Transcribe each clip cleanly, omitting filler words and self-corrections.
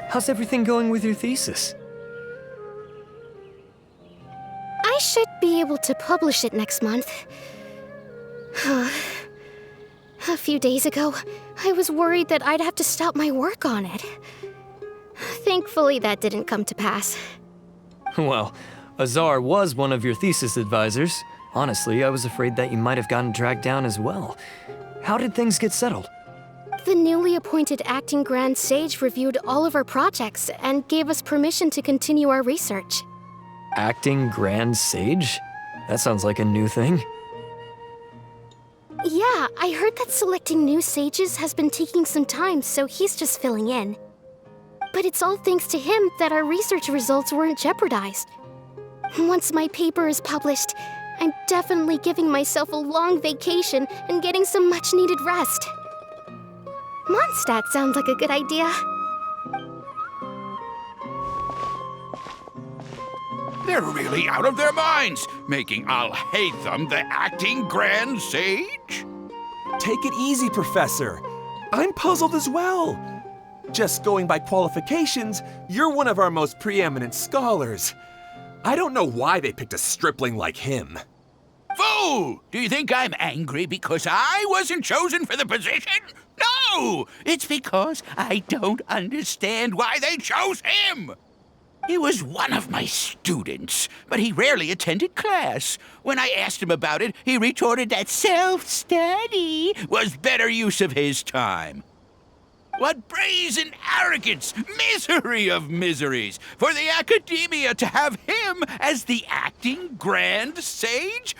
How's everything going with your thesis? I should be able to publish it next month. A few days ago, I was worried that I'd have to stop my work on it. Thankfully, that didn't come to pass. Well, Azar was one of your thesis advisors. Honestly, I was afraid that you might have gotten dragged down as well. How did things get settled? The newly appointed acting Grand Sage reviewed all of our projects and gave us permission to continue our research. Acting Grand Sage? That sounds like a new thing. Yeah, I heard that selecting new sages has been taking some time, so he's just filling in. But it's all thanks to him that our research results weren't jeopardized. Once my paper is published, I'm definitely giving myself a long vacation and getting some much-needed rest. Mondstadt sounds like a good idea. They're really out of their minds, making Alhaitham the acting Grand Sage? Take it easy, Professor. I'm puzzled as well. Just going by qualifications, you're one of our most preeminent scholars. I don't know why they picked a stripling like him. Fool! Do you think I'm angry because I wasn't chosen for the position? No! It's because I don't understand why they chose him! He was one of my students, but he rarely attended class. When I asked him about it, he retorted that self-study was better use of his time. What brazen arrogance, misery of miseries, for the academia to have him as the acting Grand Sage?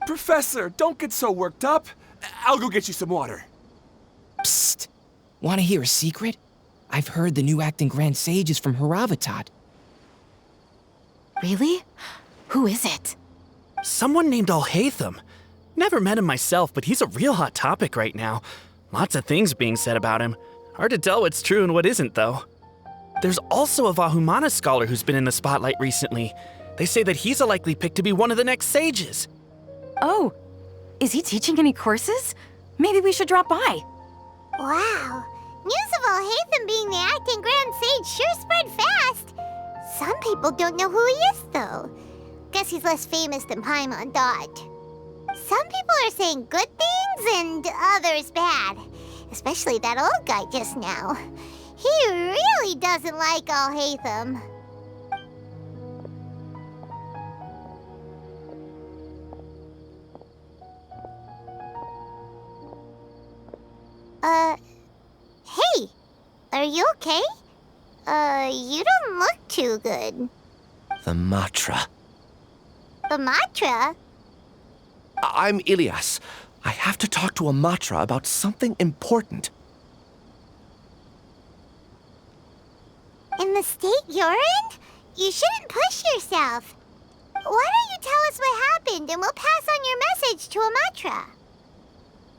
Professor, don't get so worked up. I'll go get you some water. Psst! Want to hear a secret? I've heard the new acting Grand Sage is from Haravatat. Really? Who is it? Someone named Alhaitham. Never met him myself, but he's a real hot topic right now. Lots of things being said about him. Hard to tell what's true and what isn't, though. There's also a Vahumana scholar who's been in the spotlight recently. They say that he's a likely pick to be one of the next sages. Oh, is he teaching any courses? Maybe we should drop by. Wow. News of Alhaitham being the acting Grand Sage sure spread fast. Some people don't know who he is, though. Guess he's less famous than Paimon thought. Some people are saying good things and others bad. Especially that old guy just now. He really doesn't like Alhaitham. Hey! Are you okay? You don't look too good. The Matra. The Matra? I'm Ilias. I have to talk to a Matra about something important. In the state you're in? You shouldn't push yourself. Why don't you tell us what happened and we'll pass on your message to a Matra?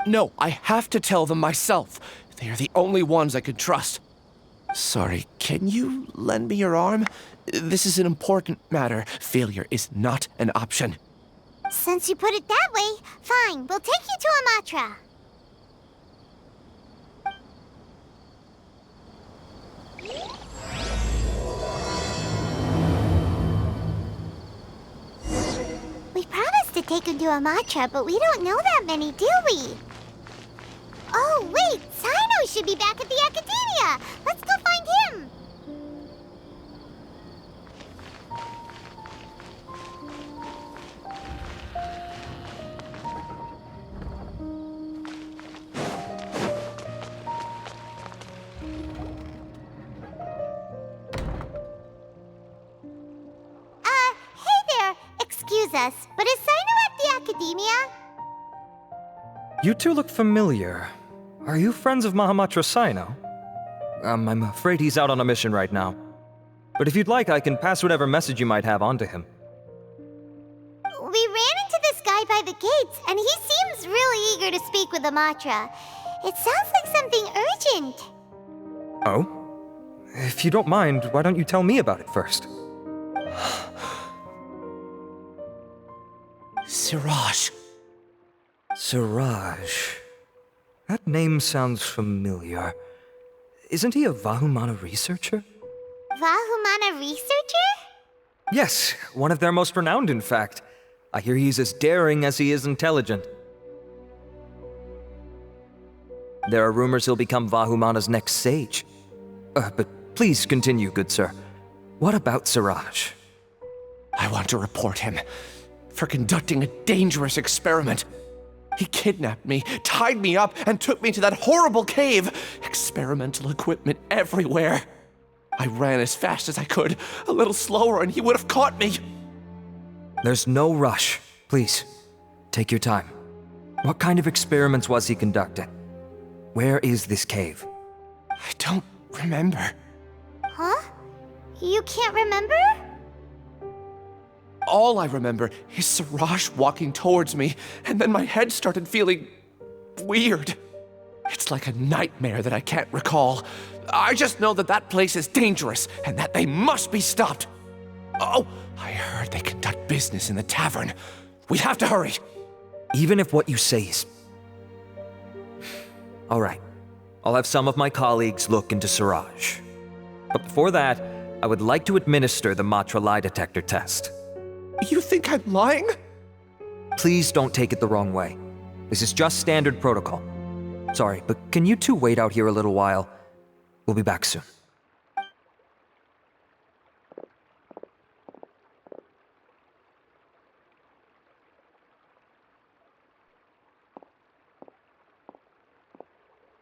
No, I have to tell them myself. They are the only ones I could trust. Sorry, can you lend me your arm? This is an important matter. Failure is not an option. Since you put it that way, fine. We'll take you to a Matra. We promised to take him to a Matra, but we don't know that many, do we? Oh, wait! Sino should be back at the Academia! Let's go find him! Hey there! Excuse us, but is Sino at the Academia? You two look familiar. Are you friends of Mahamatra Sino? I'm afraid he's out on a mission right now. But if you'd like, I can pass whatever message you might have on to him. We ran into this guy by the gates, and he seems really eager to speak with the Matra. It sounds like something urgent. Oh? If you don't mind, why don't you tell me about it first? Siraj. Siraj. That name sounds familiar. Isn't he a Vahumana researcher? Vahumana researcher? Yes, one of their most renowned, in fact. I hear he's as daring as he is intelligent. There are rumors he'll become Vahumana's next sage. But please continue, good sir. What about Siraj? I want to report him for conducting a dangerous experiment. He kidnapped me, tied me up, and took me to that horrible cave. Experimental equipment everywhere. I ran as fast as I could, a little slower, and he would have caught me. There's no rush. Please, take your time. What kind of experiments was he conducting? Where is this cave? I don't remember. Huh? You can't remember? All I remember is Siraj walking towards me, and then my head started feeling weird. It's like a nightmare that I can't recall. I just know that that place is dangerous, and that they must be stopped. Oh, I heard they conduct business in the tavern. We have to hurry. Even if what you say is... All right. I'll have some of my colleagues look into Siraj. But before that, I would like to administer the Matra lie detector test. You think I'm lying? Please don't take it the wrong way. This is just standard protocol. Sorry, but can you two wait out here a little while? We'll be back soon.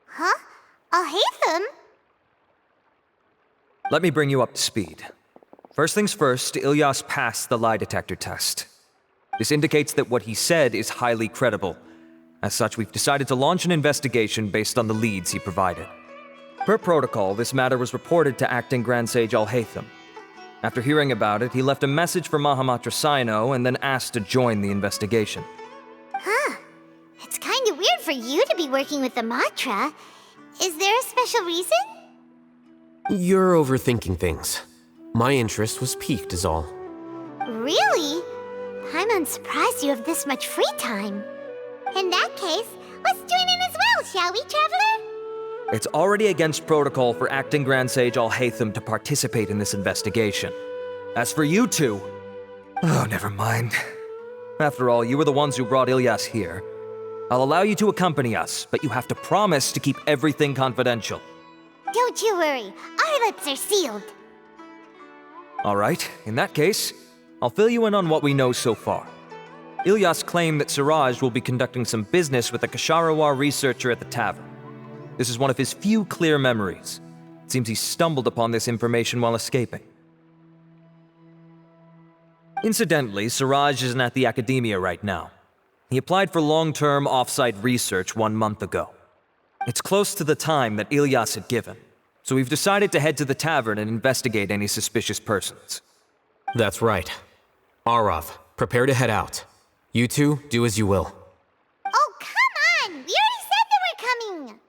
Huh? Alhaitham? Let me bring you up to speed. First things first, Ilyas passed the lie detector test. This indicates that what he said is highly credible. As such, we've decided to launch an investigation based on the leads he provided. Per protocol, this matter was reported to Acting Grand Sage Alhaitham. After hearing about it, he left a message for Mahamatra Sino and then asked to join the investigation. Huh. It's kinda weird for you to be working with the Matra. Is there a special reason? You're overthinking things. My interest was piqued is all. Really? I'm surprised you have this much free time. In that case, let's join in as well, shall we, Traveler? It's already against protocol for Acting Grand Sage Alhaitham to participate in this investigation. As for you two... Oh, never mind. After all, you were the ones who brought Ilyas here. I'll allow you to accompany us, but you have to promise to keep everything confidential. Don't you worry, our lips are sealed. All right, in that case, I'll fill you in on what we know so far. Ilyas claimed that Siraj will be conducting some business with a Kasharawar researcher at the tavern. This is one of his few clear memories. It seems he stumbled upon this information while escaping. Incidentally, Siraj isn't at the academia right now. He applied for long-term off-site research 1 month ago. It's close to the time that Ilyas had given, so we've decided to head to the tavern and investigate any suspicious persons. That's right. Arav, prepare to head out. You two, do as you will. Oh, come on! We already said that we're coming!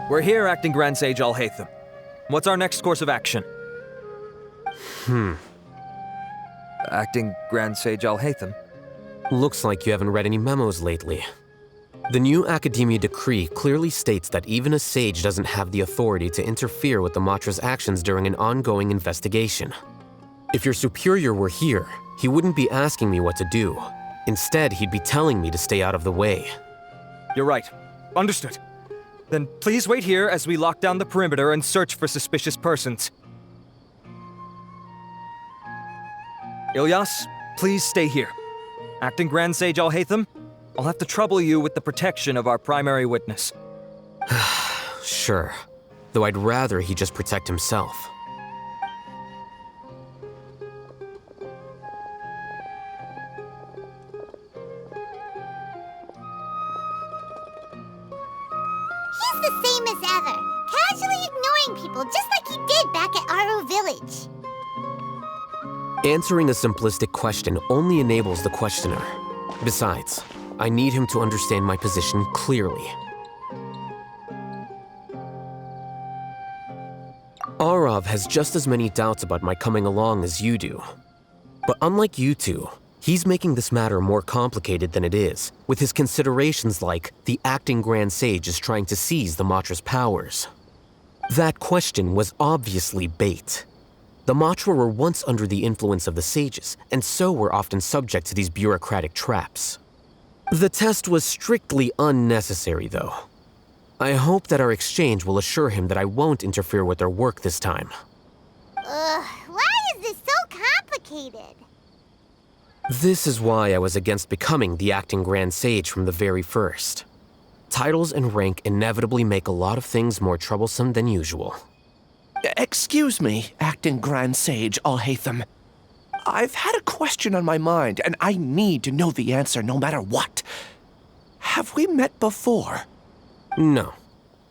We're here, Acting Grand Sage Alhaitham. What's our next course of action? Acting Grand Sage Alhaitham? Looks like you haven't read any memos lately. The new Academia decree clearly states that even a sage doesn't have the authority to interfere with the Matra's actions during an ongoing investigation. If your superior were here, he wouldn't be asking me what to do. Instead, he'd be telling me to stay out of the way. You're right. Understood. Then please wait here as we lock down the perimeter and search for suspicious persons. Ilyas, please stay here. Acting Grand Sage Alhaitham, I'll have to trouble you with the protection of our primary witness. Sure. Though I'd rather he just protect himself. He's the same as ever, casually ignoring people just like he did back at Aru Village. Answering a simplistic question only enables the questioner. Besides, I need him to understand my position clearly. Arav has just as many doubts about my coming along as you do. But unlike you two, he's making this matter more complicated than it is, with his considerations like the acting Grand Sage is trying to seize the Matra's powers. That question was obviously bait. The Matra were once under the influence of the sages, and so were often subject to these bureaucratic traps. The test was strictly unnecessary, though. I hope that our exchange will assure him that I won't interfere with their work this time. Why is this so complicated? This is why I was against becoming the acting Grand Sage from the very first. Titles and rank inevitably make a lot of things more troublesome than usual. Excuse me, acting Grand Sage Alhaitham. I've had a question on my mind, and I need to know the answer no matter what. Have we met before? No.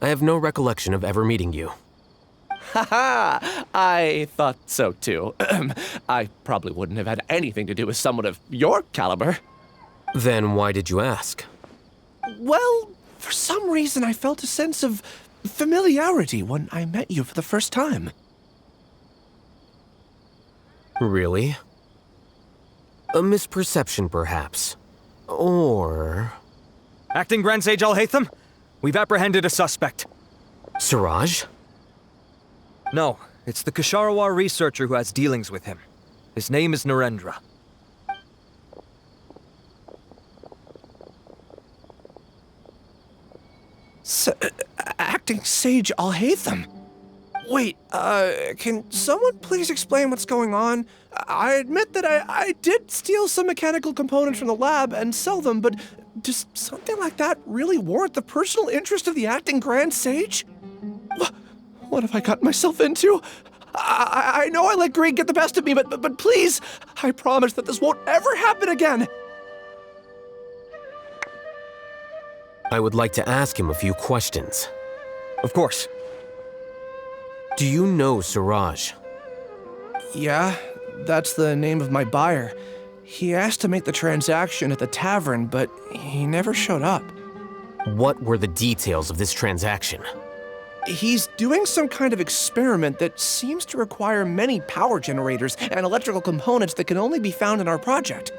I have no recollection of ever meeting you. Haha, I thought so too. I probably wouldn't have had anything to do with someone of your caliber. Then why did you ask? Well, for some reason I felt a sense of familiarity when I met you for the first time. Really? A misperception, perhaps. Or... Acting Grand Sage Alhaitham, we've apprehended a suspect. Siraj? No, it's the Ksharawar researcher who has dealings with him. His name is Narendra. Acting Sage Alhaitham? Wait, can someone please explain what's going on? I admit that I did steal some mechanical components from the lab and sell them, but does something like that really warrant the personal interest of the acting Grand Sage? What have I gotten myself into? I know I let greed get the best of me, but please, I promise that this won't ever happen again. I would like to ask him a few questions. Of course. Do you know Siraj? Yeah, that's the name of my buyer. He asked to make the transaction at the tavern, but he never showed up. What were the details of this transaction? He's doing some kind of experiment that seems to require many power generators and electrical components that can only be found in our project.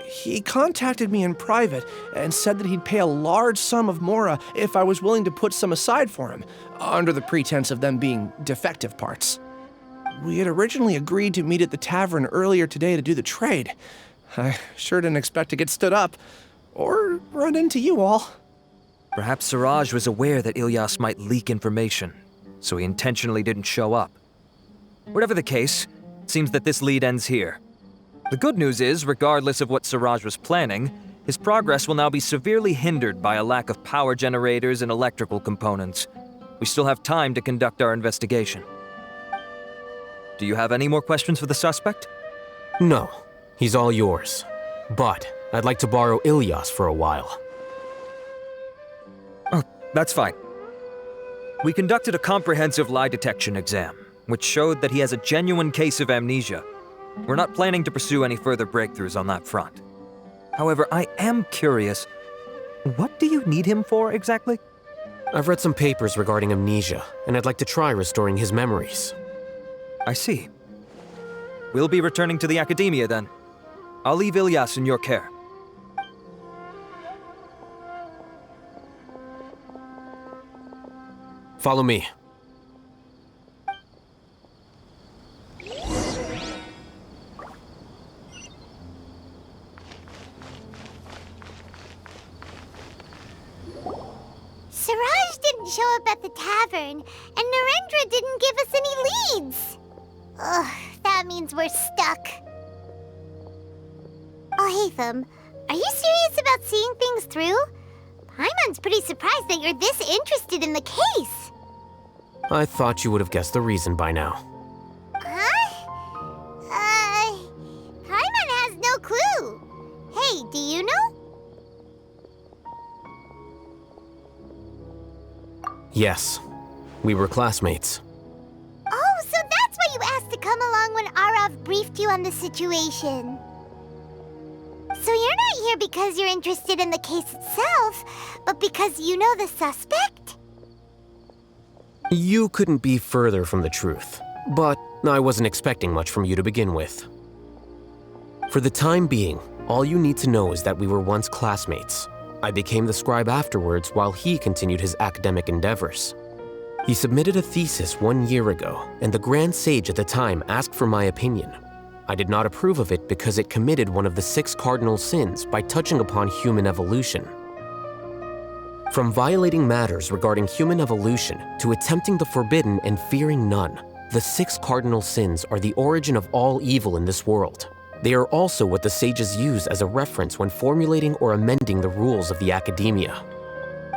He contacted me in private and said that he'd pay a large sum of Mora if I was willing to put some aside for him, under the pretense of them being defective parts. We had originally agreed to meet at the tavern earlier today to do the trade. I sure didn't expect to get stood up, or run into you all. Perhaps Siraj was aware that Ilyas might leak information, so he intentionally didn't show up. Whatever the case, it seems that this lead ends here. The good news is, regardless of what Siraj was planning, his progress will now be severely hindered by a lack of power generators and electrical components. We still have time to conduct our investigation. Do you have any more questions for the suspect? No, he's all yours. But I'd like to borrow Ilyas for a while. Oh, that's fine. We conducted a comprehensive lie detection exam, which showed that he has a genuine case of amnesia. We're not planning to pursue any further breakthroughs on that front. However, I am curious, what do you need him for exactly? I've read some papers regarding amnesia, and I'd like to try restoring his memories. I see. We'll be returning to the Academia then. I'll leave Ilyas in your care. Follow me. Siraj didn't show up at the tavern, and Narendra didn't give us any leads. Ugh, that means we're stuck. Alhaitham, Are you serious about seeing things through? Paimon's pretty surprised that you're this interested in the case. I thought you would have guessed the reason by now. Huh? Paimon has no clue. Hey, do you know? Yes, we were classmates. Oh, so that's why you asked to come along when Arav briefed you on the situation. So you're not here because you're interested in the case itself, but because you know the suspect? You couldn't be further from the truth, but I wasn't expecting much from you to begin with. For the time being, all you need to know is that we were once classmates. I became the scribe afterwards while he continued his academic endeavors. He submitted a thesis 1 year ago, and the Grand Sage at the time asked for my opinion. I did not approve of it because it committed one of the 6 cardinal sins by touching upon human evolution. From violating matters regarding human evolution to attempting the forbidden and fearing none, the 6 cardinal sins are the origin of all evil in this world. They are also what the sages use as a reference when formulating or amending the rules of the academia.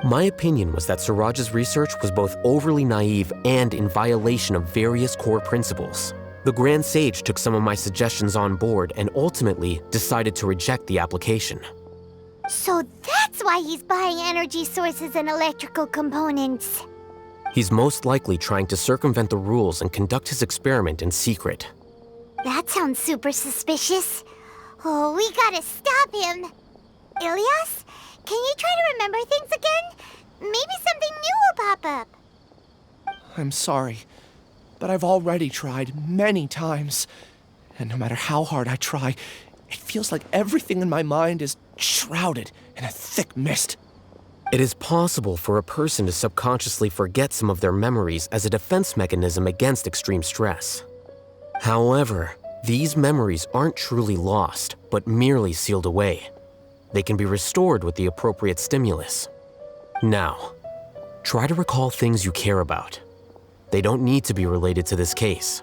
My opinion was that Suraj's research was both overly naive and in violation of various core principles. The Grand Sage took some of my suggestions on board and ultimately decided to reject the application. So that's why he's buying energy sources and electrical components. He's most likely trying to circumvent the rules and conduct his experiment in secret. That sounds super suspicious. Oh, we gotta stop him. Ilyas, can you try to remember things again? Maybe something new will pop up. I'm sorry, but I've already tried many times. And no matter how hard I try, it feels like everything in my mind is shrouded in a thick mist. It is possible for a person to subconsciously forget some of their memories as a defense mechanism against extreme stress. However, these memories aren't truly lost, but merely sealed away. They can be restored with the appropriate stimulus. Now, try to recall things you care about. They don't need to be related to this case.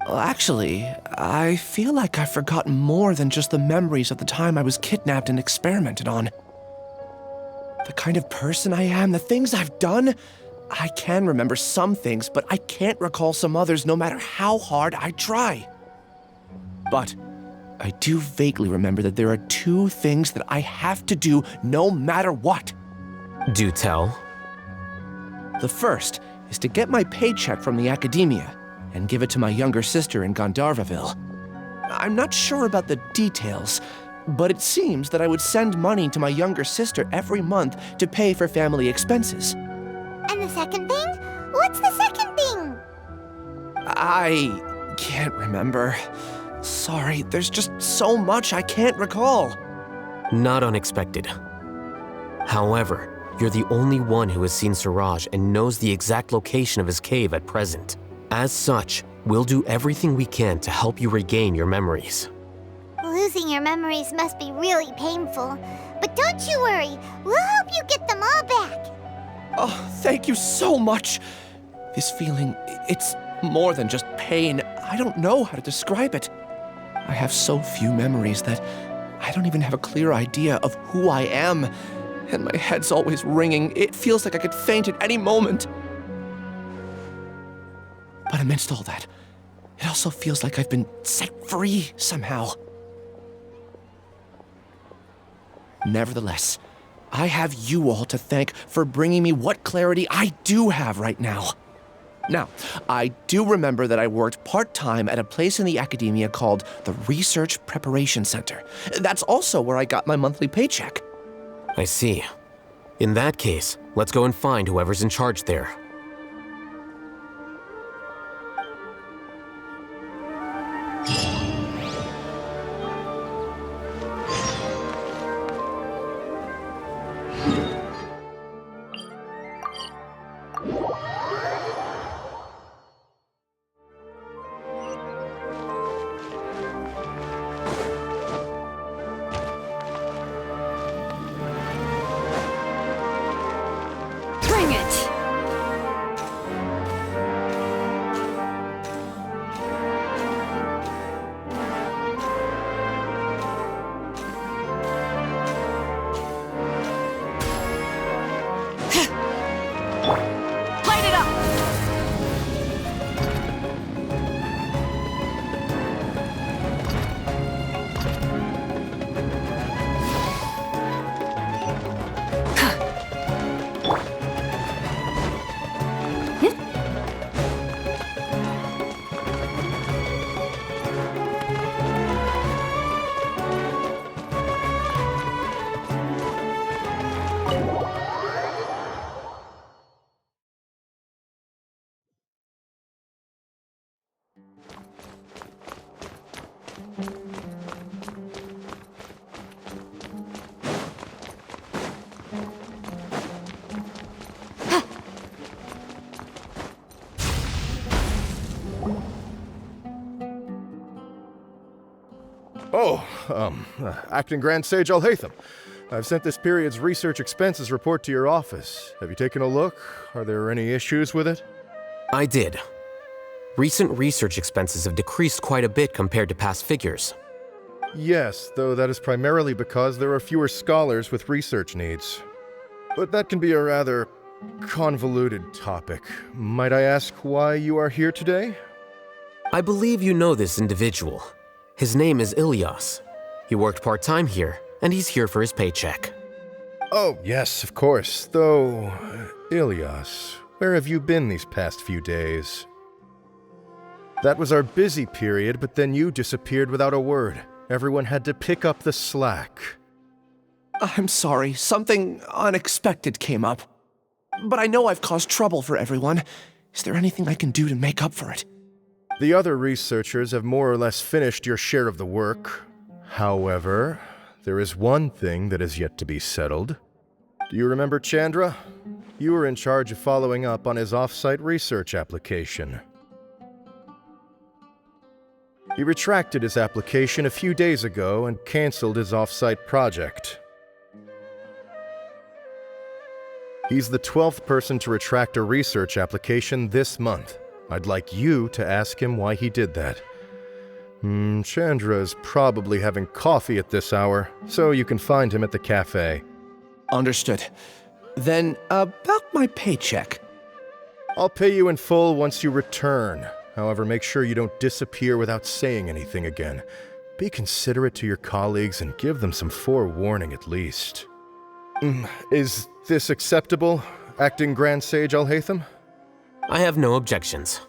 Well, actually, I feel like I've forgotten more than just the memories of the time I was kidnapped and experimented on. The kind of person I am, the things I've done, I can remember some things, but I can't recall some others no matter how hard I try. But I do vaguely remember that there are 2 things that I have to do no matter what. Do tell. The first is to get my paycheck from the academia and give it to my younger sister in Gandharvaville. I'm not sure about the details, but it seems that I would send money to my younger sister every month to pay for family expenses. And the second thing? What's the second thing? I can't remember. Sorry, there's just so much I can't recall. Not unexpected. However, you're the only one who has seen Suraj and knows the exact location of his cave at present. As such, we'll do everything we can to help you regain your memories. Losing your memories must be really painful. But don't you worry, we'll help you get them all back. Oh, thank you so much. This feeling, it's more than just pain. I don't know how to describe it. I have so few memories that I don't even have a clear idea of who I am. And my head's always ringing. It feels like I could faint at any moment. But amidst all that, it also feels like I've been set free somehow. Nevertheless, I have you all to thank for bringing me what clarity I do have right now. Now, I do remember that I worked part-time at a place in the academia called the Research Preparation Center. That's also where I got my monthly paycheck. I see. In that case, let's go and find whoever's in charge there. Bring it! Acting Grand Sage Alhaitham. I've sent this period's research expenses report to your office. Have you taken a look? Are there any issues with it? I did. Recent research expenses have decreased quite a bit compared to past figures. Yes, though that is primarily because there are fewer scholars with research needs. But that can be a rather convoluted topic. Might I ask why you are here today? I believe you know this individual. His name is Ilyas. He worked part-time here, and he's here for his paycheck. Oh, yes, of course. Though, Ilyas, where have you been these past few days? That was our busy period, but then you disappeared without a word. Everyone had to pick up the slack. I'm sorry, something unexpected came up. But I know I've caused trouble for everyone. Is there anything I can do to make up for it? The other researchers have more or less finished your share of the work. However, there is one thing that is yet to be settled. Do you remember Chandra? You were in charge of following up on his off-site research application. He retracted his application a few days ago and canceled his off-site project. He's the 12th person to retract a research application this month. I'd like you to ask him why he did that. Chandra's probably having coffee at this hour, so you can find him at the cafe. Understood. Then, about my paycheck. I'll pay you in full once you return. However, make sure you don't disappear without saying anything again. Be considerate to your colleagues and give them some forewarning at least. Is this acceptable, Acting Grand Sage Alhaitham? I have no objections.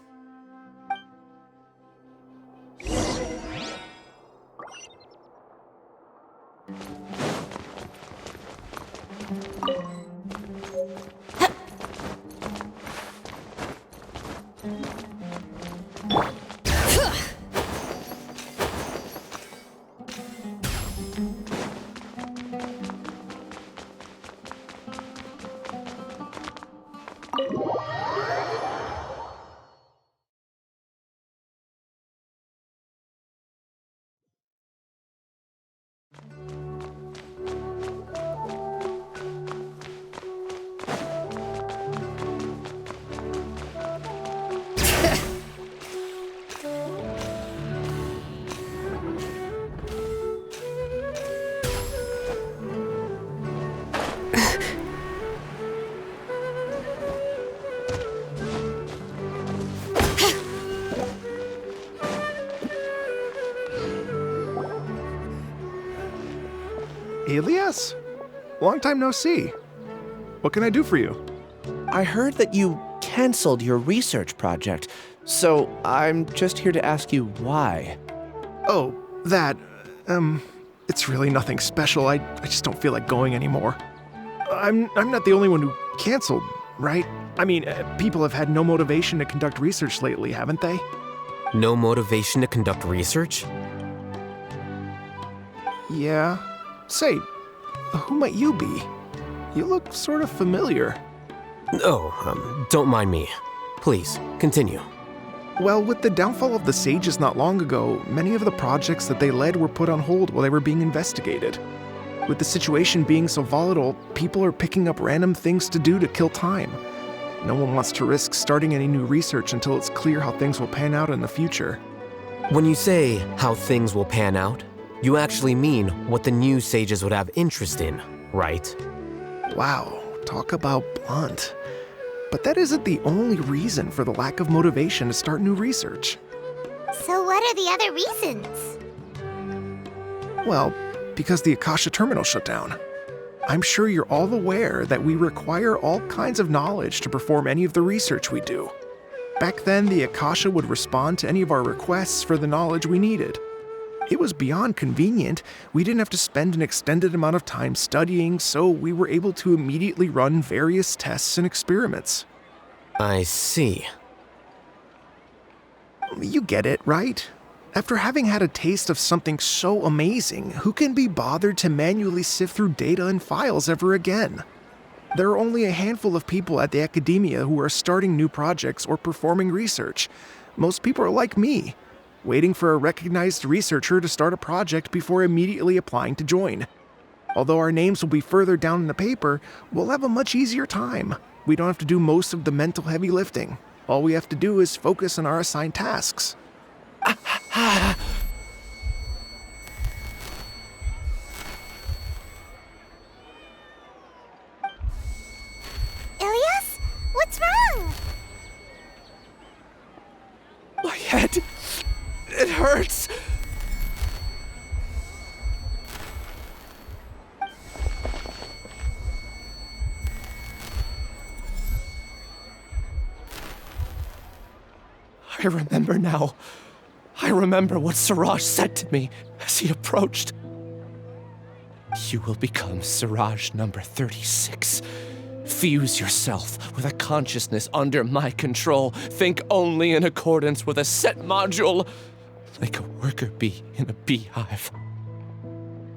Ilyas? Long time no see. What can I do for you? I heard that you canceled your research project, so I'm just here to ask you why. Oh, that, it's really nothing special. I just don't feel like going anymore. I'm not the only one who canceled, right? I mean, people have had no motivation to conduct research lately, haven't they? No motivation to conduct research? Yeah. Say, who might you be? You look sort of familiar. Oh, don't mind me. Please, continue. Well, with the downfall of the sages not long ago, many of the projects that they led were put on hold while they were being investigated. With the situation being so volatile, people are picking up random things to do to kill time. No one wants to risk starting any new research until it's clear how things will pan out in the future. When you say how things will pan out, you actually mean what the new sages would have interest in, right? Wow, talk about blunt. But that isn't the only reason for the lack of motivation to start new research. So what are the other reasons? Well, because the Akasha terminal shut down. I'm sure you're all aware that we require all kinds of knowledge to perform any of the research we do. Back then, the Akasha would respond to any of our requests for the knowledge we needed. It was beyond convenient. We didn't have to spend an extended amount of time studying, so we were able to immediately run various tests and experiments. I see. You get it, right? After having had a taste of something so amazing, who can be bothered to manually sift through data and files ever again? There are only a handful of people at the academia who are starting new projects or performing research. Most people are like me. waiting for a recognized researcher to start a project before immediately applying to join. Although our names will be further down in the paper, we'll have a much easier time. We don't have to do most of the mental heavy lifting. All we have to do is focus on our assigned tasks. Ilias? What's wrong? My head. It hurts. I remember now. I remember what Siraj said to me as he approached. You will become Siraj number 36. Fuse yourself with a consciousness under my control. Think only in accordance with a set module, like a worker bee in a beehive.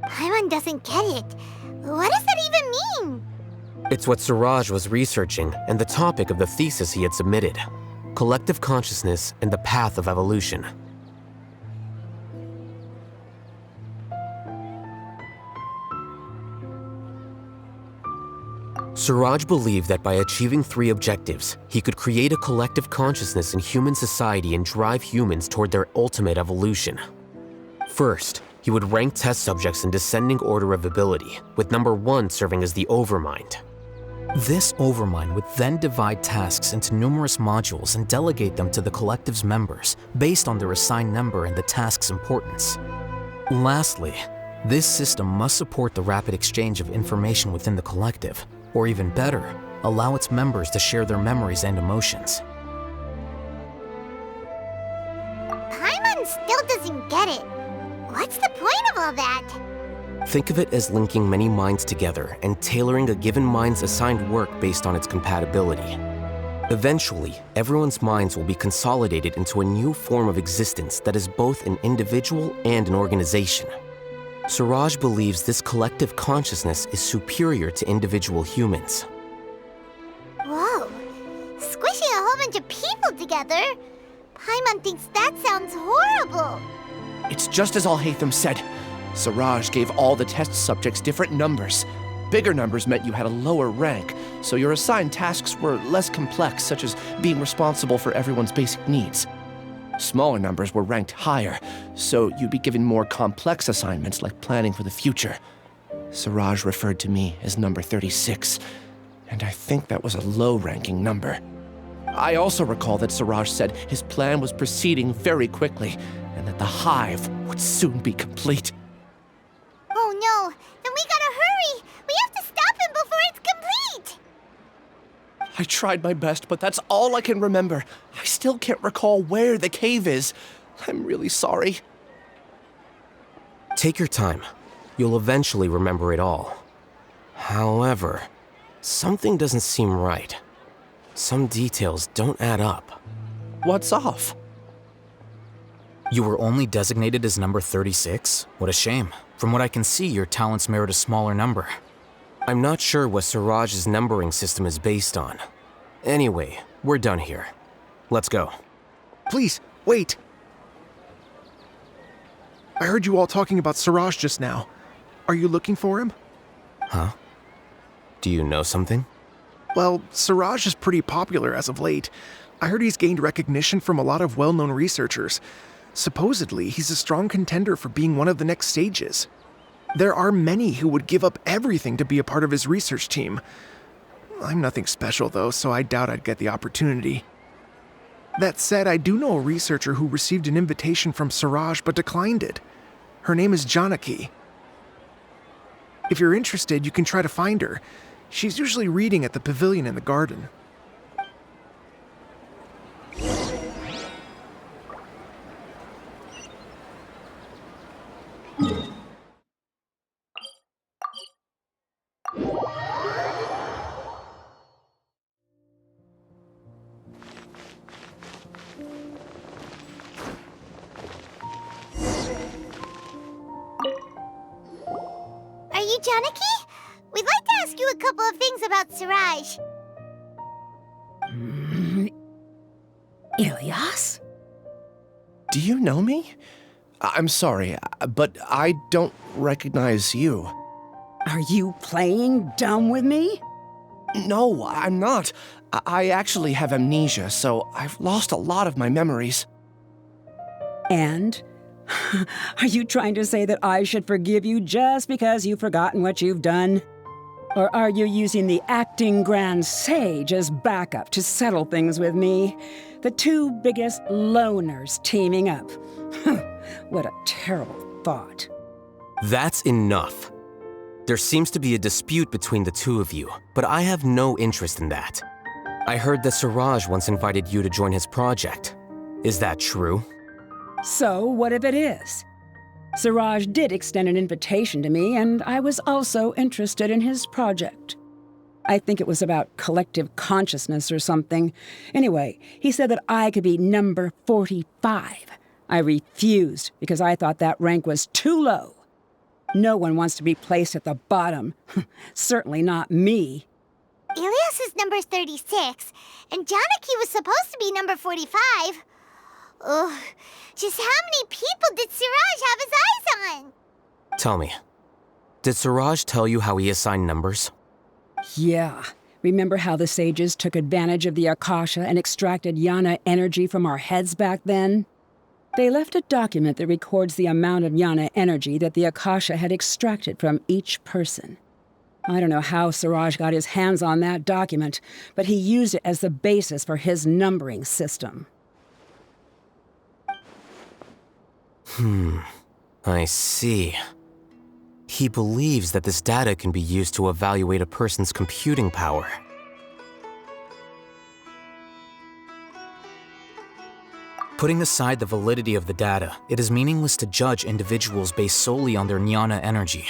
Paimon doesn't get it. What does that even mean? It's what Siraj was researching and the topic of the thesis he had submitted. Collective consciousness and the path of evolution. Siraj believed that by achieving 3 objectives, he could create a collective consciousness in human society and drive humans toward their ultimate evolution. First, he would rank test subjects in descending order of ability, with number 1 serving as the overmind. This overmind would then divide tasks into numerous modules and delegate them to the collective's members based on their assigned number and the task's importance. Lastly, this system must support the rapid exchange of information within the collective, or even better, allow its members to share their memories and emotions. Paimon still doesn't get it. What's the point of all that? Think of it as linking many minds together and tailoring a given mind's assigned work based on its compatibility. Eventually, everyone's minds will be consolidated into a new form of existence that is both an individual and an organization. Siraj believes this collective consciousness is superior to individual humans. Whoa. Squishing a whole bunch of people together? Paimon thinks that sounds horrible. It's just as Alhaitham said. Siraj gave all the test subjects different numbers. Bigger numbers meant you had a lower rank, so your assigned tasks were less complex, such as being responsible for everyone's basic needs. Smaller numbers were ranked higher, so you'd be given more complex assignments like planning for the future. Siraj referred to me as number 36, and I think that was a low-ranking number. I also recall that Siraj said his plan was proceeding very quickly, and that the hive would soon be complete. Oh no, then we gotta hurry! We have to stop him before it's complete! I tried my best, but that's all I can remember. I still can't recall where the cave is. I'm really sorry. Take your time. You'll eventually remember it all. However, something doesn't seem right. Some details don't add up. What's off? You were only designated as number 36? What a shame. From what I can see, your talents merit a smaller number. I'm not sure what Siraj's numbering system is based on. Anyway, we're done here. Let's go. Please, wait. I heard you all talking about Siraj just now. Are you looking for him? Huh? Do you know something? Well, Siraj is pretty popular as of late. I heard he's gained recognition from a lot of well-known researchers. Supposedly, he's a strong contender for being one of the next sages. There are many who would give up everything to be a part of his research team. I'm nothing special, though, so I doubt I'd get the opportunity. That said, I do know a researcher who received an invitation from Siraj but declined it. Her name is Janaki. If you're interested, you can try to find her. She's usually reading at the pavilion in the garden. Are you Janaki? We'd like to ask you a couple of things about Siraj. Ilias? Do you know me? I'm sorry, but I don't recognize you. Are you playing dumb with me? No, I'm not. I actually have amnesia, so I've lost a lot of my memories. And? Are you trying to say that I should forgive you just because you've forgotten what you've done? Or are you using the acting Grand Sage as backup to settle things with me? The two biggest loners teaming up. What a terrible thought. That's enough. There seems to be a dispute between the two of you, but I have no interest in that. I heard that Siraj once invited you to join his project. Is that true? So, what if it is? Siraj did extend an invitation to me, and I was also interested in his project. I think it was about collective consciousness or something. Anyway, he said that I could be number 45. I refused because I thought that rank was too low. No one wants to be placed at the bottom. Certainly not me. Ilias is number 36, and Janaki was supposed to be number 45. Ugh, just how many people did Siraj have his eyes on? Tell me, did Siraj tell you how he assigned numbers? Yeah. Remember how the sages took advantage of the Akasha and extracted Yana energy from our heads back then? They left a document that records the amount of Yana energy that the Akasha had extracted from each person. I don't know how Siraj got his hands on that document, but he used it as the basis for his numbering system. I see. He believes that this data can be used to evaluate a person's computing power. Putting aside the validity of the data, it is meaningless to judge individuals based solely on their jnana energy.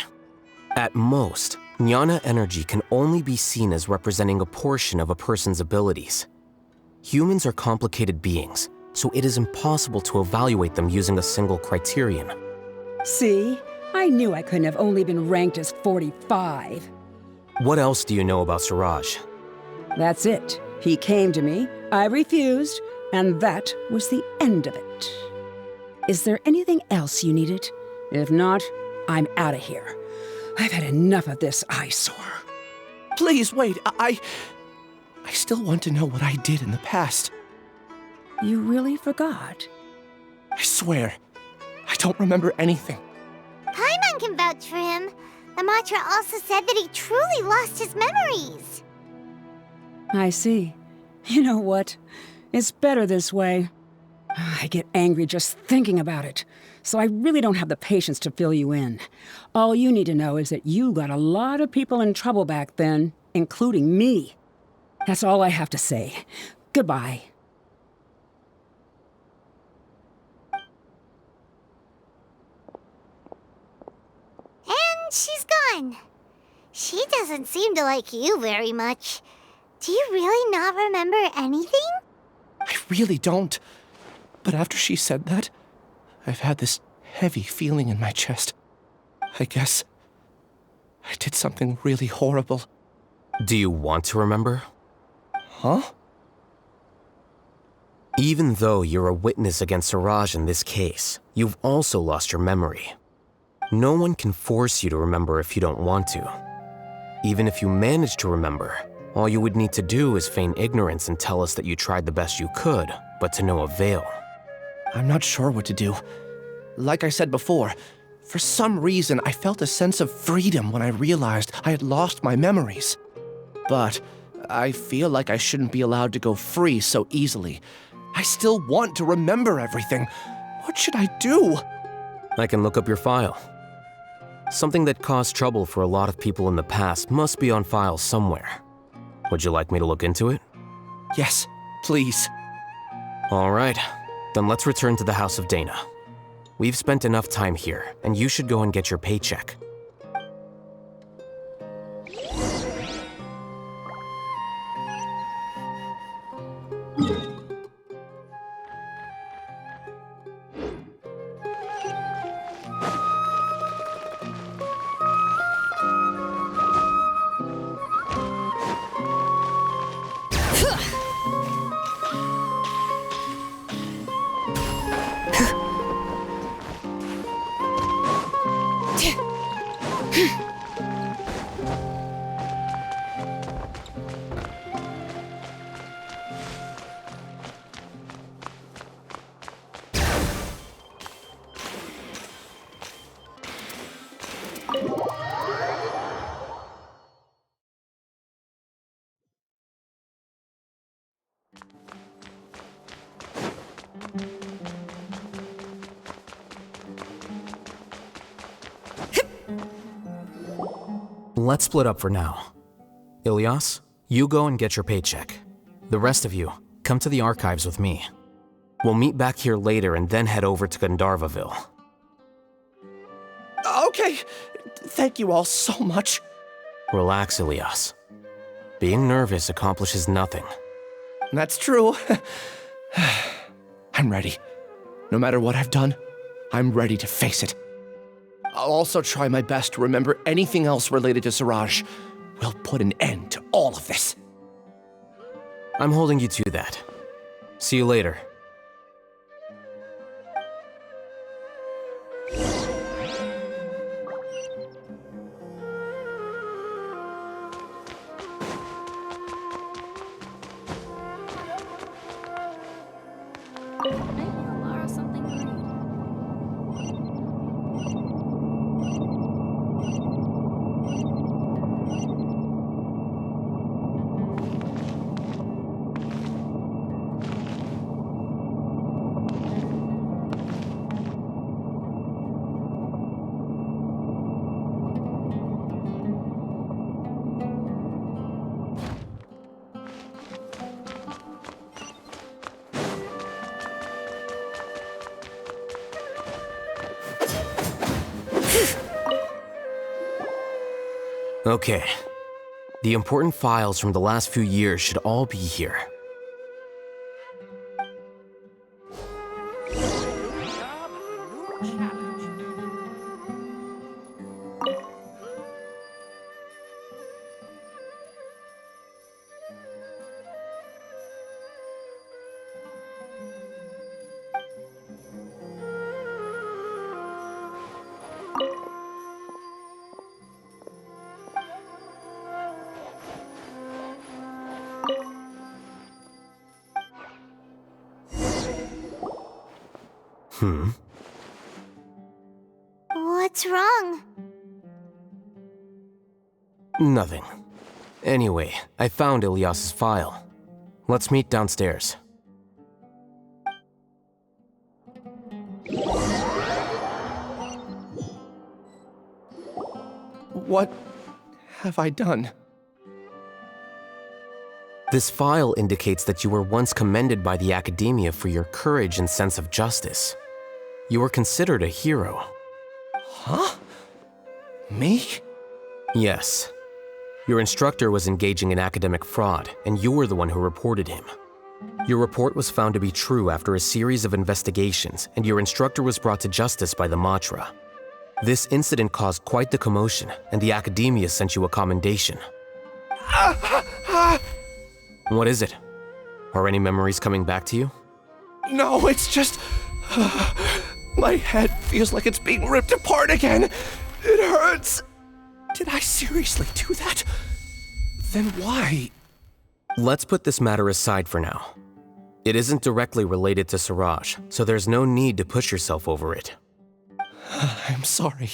At most, jnana energy can only be seen as representing a portion of a person's abilities. Humans are complicated beings, so it is impossible to evaluate them using a single criterion. See? I knew I couldn't have only been ranked as 45. What else do you know about Siraj? That's it. He came to me, I refused, and that was the end of it. Is there anything else you needed? If not, I'm out of here. I've had enough of this eyesore. Please, wait, I still want to know what I did in the past. You really forgot? I swear, I don't remember anything. Paimon can vouch for him. The mantra also said that he truly lost his memories. I see. You know what? It's better this way. I get angry just thinking about it, so I really don't have the patience to fill you in. All you need to know is that you got a lot of people in trouble back then, including me. That's all I have to say. Goodbye. And she's gone. She doesn't seem to like you very much. Do you really not remember anything? I really don't. But after she said that, I've had this heavy feeling in my chest. I guess I did something really horrible. Do you want to remember? Huh? Even though you're a witness against Siraj in this case, you've also lost your memory. No one can force you to remember if you don't want to. Even if you manage to remember, all you would need to do is feign ignorance and tell us that you tried the best you could, but to no avail. I'm not sure what to do. Like I said before, for some reason I felt a sense of freedom when I realized I had lost my memories. But I feel like I shouldn't be allowed to go free so easily. I still want to remember everything. What should I do? I can look up your file. Something that caused trouble for a lot of people in the past must be on file somewhere. Would you like me to look into it? Yes, please. All right, then let's return to the House of Dana. We've spent enough time here, and you should go and get your paycheck. Let's split up for now. Ilyas, you go and get your paycheck. The rest of you, come to the archives with me. We'll meet back here later and then head over to Gandharvaville. Okay. Thank you all so much. Relax, Ilyas. Being nervous accomplishes nothing. That's true. I'm ready. No matter what I've done, I'm ready to face it. I'll also try my best to remember anything else related to Siraj. We'll put an end to all of this. I'm holding you to that. See you later. Okay. The important files from the last few years should all be here. What's wrong? Nothing. Anyway, I found Ilyas's file. Let's meet downstairs. What have I done? This file indicates that you were once commended by the Academia for your courage and sense of justice. You were considered a hero. Huh? Me? Yes. Your instructor was engaging in academic fraud, and you were the one who reported him. Your report was found to be true after a series of investigations, and your instructor was brought to justice by the Matra. This incident caused quite the commotion, and the Academia sent you a commendation. What is it? Are any memories coming back to you? No, it's just... my head feels like it's being ripped apart again. It hurts. Did I seriously do that? Then why? Let's put this matter aside for now. It isn't directly related to Siraj, so there's no need to push yourself over it. I'm sorry.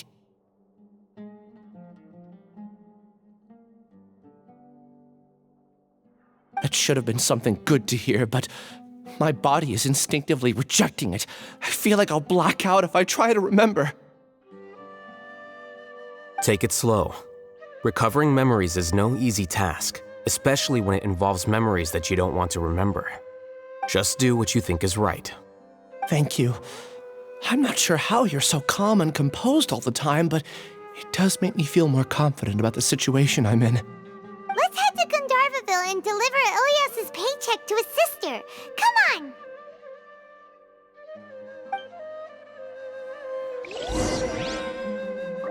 That should have been something good to hear, but my body is instinctively rejecting it. I feel like I'll black out if I try to remember. Take it slow. Recovering memories is no easy task, especially when it involves memories that you don't want to remember. Just do what you think is right. Thank you. I'm not sure how you're so calm and composed all the time, but it does make me feel more confident about the situation I'm in. Let's head to Gandharvaville and deliver Ilyas's paycheck to his sister. Come on!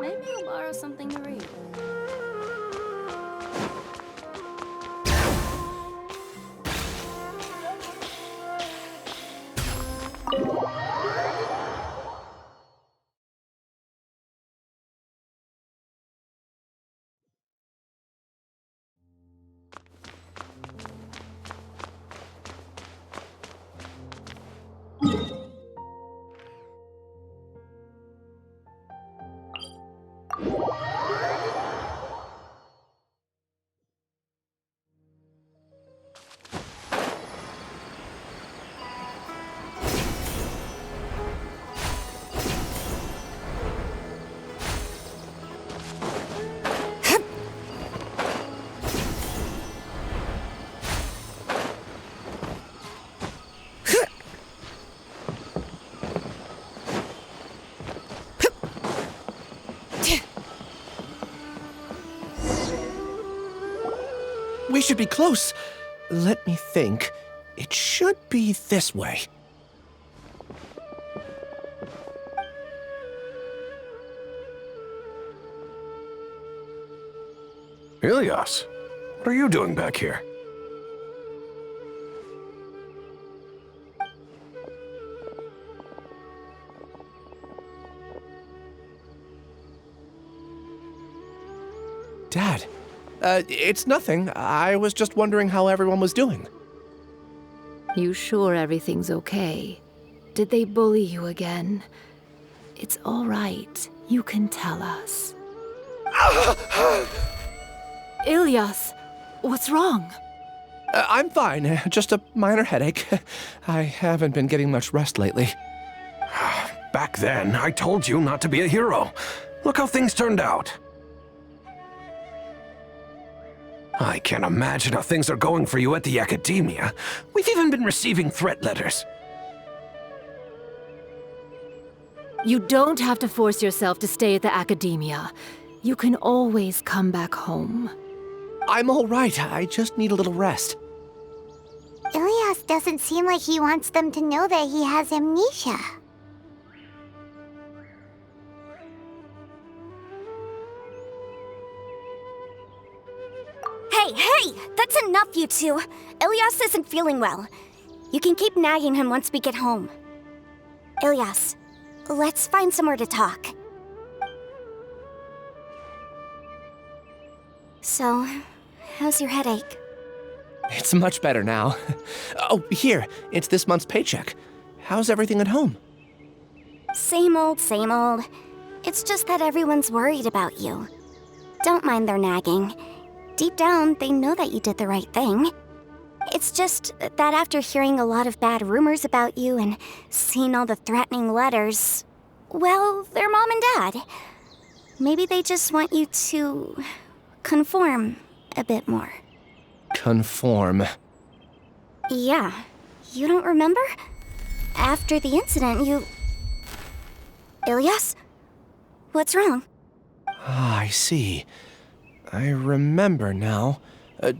Maybe I'll borrow something to read. should be close. Let me think. It should be this way. Ilias, what are you doing back here? Dad, it's nothing. I was just wondering how everyone was doing. You sure everything's okay? Did they bully you again? It's all right. You can tell us. Ilias, what's wrong? I'm fine. Just a minor headache. I haven't been getting much rest lately. Back then, I told you not to be a hero. Look how things turned out. I can't imagine how things are going for you at the Academia. We've even been receiving threat letters. You don't have to force yourself to stay at the Academia. You can always come back home. I'm all right. I just need a little rest. Ilias doesn't seem like he wants them to know that he has amnesia. Hey! That's enough, you two! Ilias isn't feeling well. You can keep nagging him once we get home. Ilias, let's find somewhere to talk. So, how's your headache? It's much better now. Oh, here. It's this month's paycheck. How's everything at home? Same old, same old. It's just that everyone's worried about you. Don't mind their nagging. Deep down, they know that you did the right thing. It's just that after hearing a lot of bad rumors about you and seeing all the threatening letters, well, they're mom and dad. Maybe they just want you to conform a bit more. Conform. Yeah. You don't remember? After the incident, you... Ilias? What's wrong? Ah, I see. I remember now.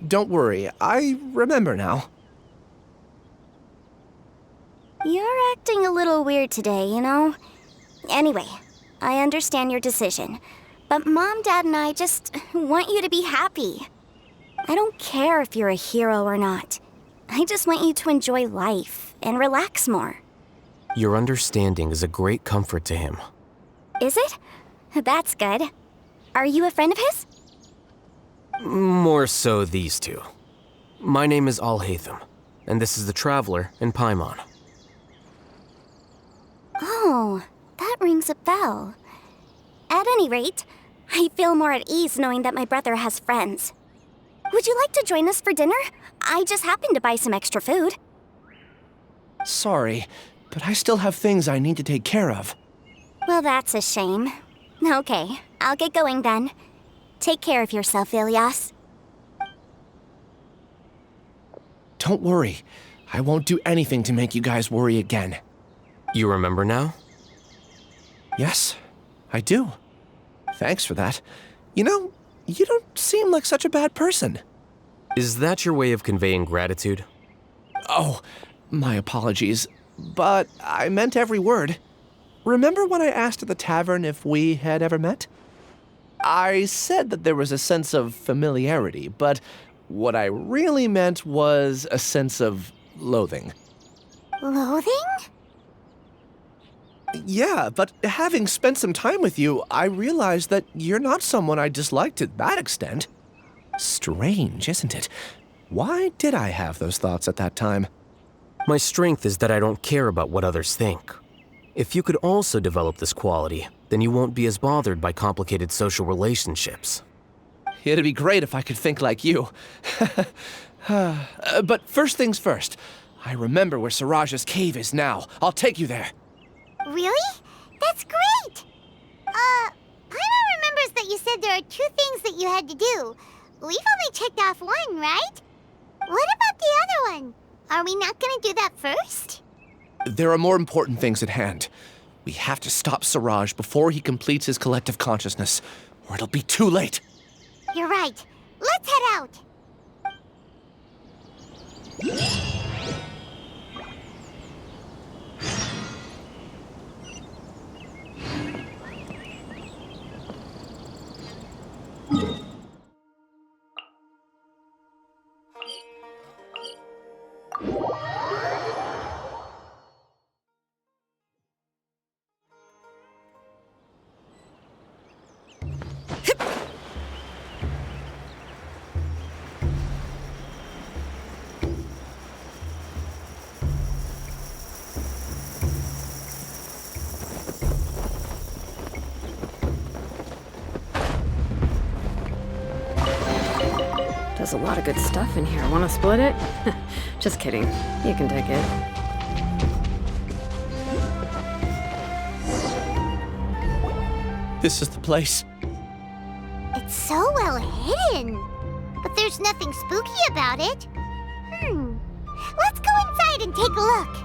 Don't worry, I remember now. You're acting a little weird today, you know? Anyway, I understand your decision. But Mom, Dad, and I just want you to be happy. I don't care if you're a hero or not. I just want you to enjoy life and relax more. Your understanding is a great comfort to him. Is it? That's good. Are you a friend of his? More so these two. My name is Alhaitham, and this is the Traveler in Paimon. Oh, that rings a bell. At any rate, I feel more at ease knowing that my brother has friends. Would you like to join us for dinner? I just happened to buy some extra food. Sorry, but I still have things I need to take care of. Well, that's a shame. Okay, I'll get going then. Take care of yourself, Ilias. Don't worry. I won't do anything to make you guys worry again. You remember now? Yes, I do. Thanks for that. You know, you don't seem like such a bad person. Is that your way of conveying gratitude? Oh, my apologies. But I meant every word. Remember when I asked at the tavern if we had ever met? I said that there was a sense of familiarity, but what I really meant was a sense of loathing. Loathing? Yeah, but having spent some time with you, I realized that you're not someone I dislike to that extent. Strange, isn't it? Why did I have those thoughts at that time? My strength is that I don't care about what others think. If you could also develop this quality, then you won't be as bothered by complicated social relationships. It'd be great if I could think like you. But first things first, I remember where Siraj's cave is now. I'll take you there. Really? That's great! Paimon remembers that you said there are 2 things that you had to do. We've only checked off 1, right? What about the other one? Are we not gonna do that first? There are more important things at hand. We have to stop Siraj before he completes his collective consciousness, or it'll be too late. You're right. Let's head out. There's a lot of good stuff in here. Want to split it? Just kidding. You can take it. This is the place. It's so well hidden. But there's nothing spooky about it. Let's go inside and take a look.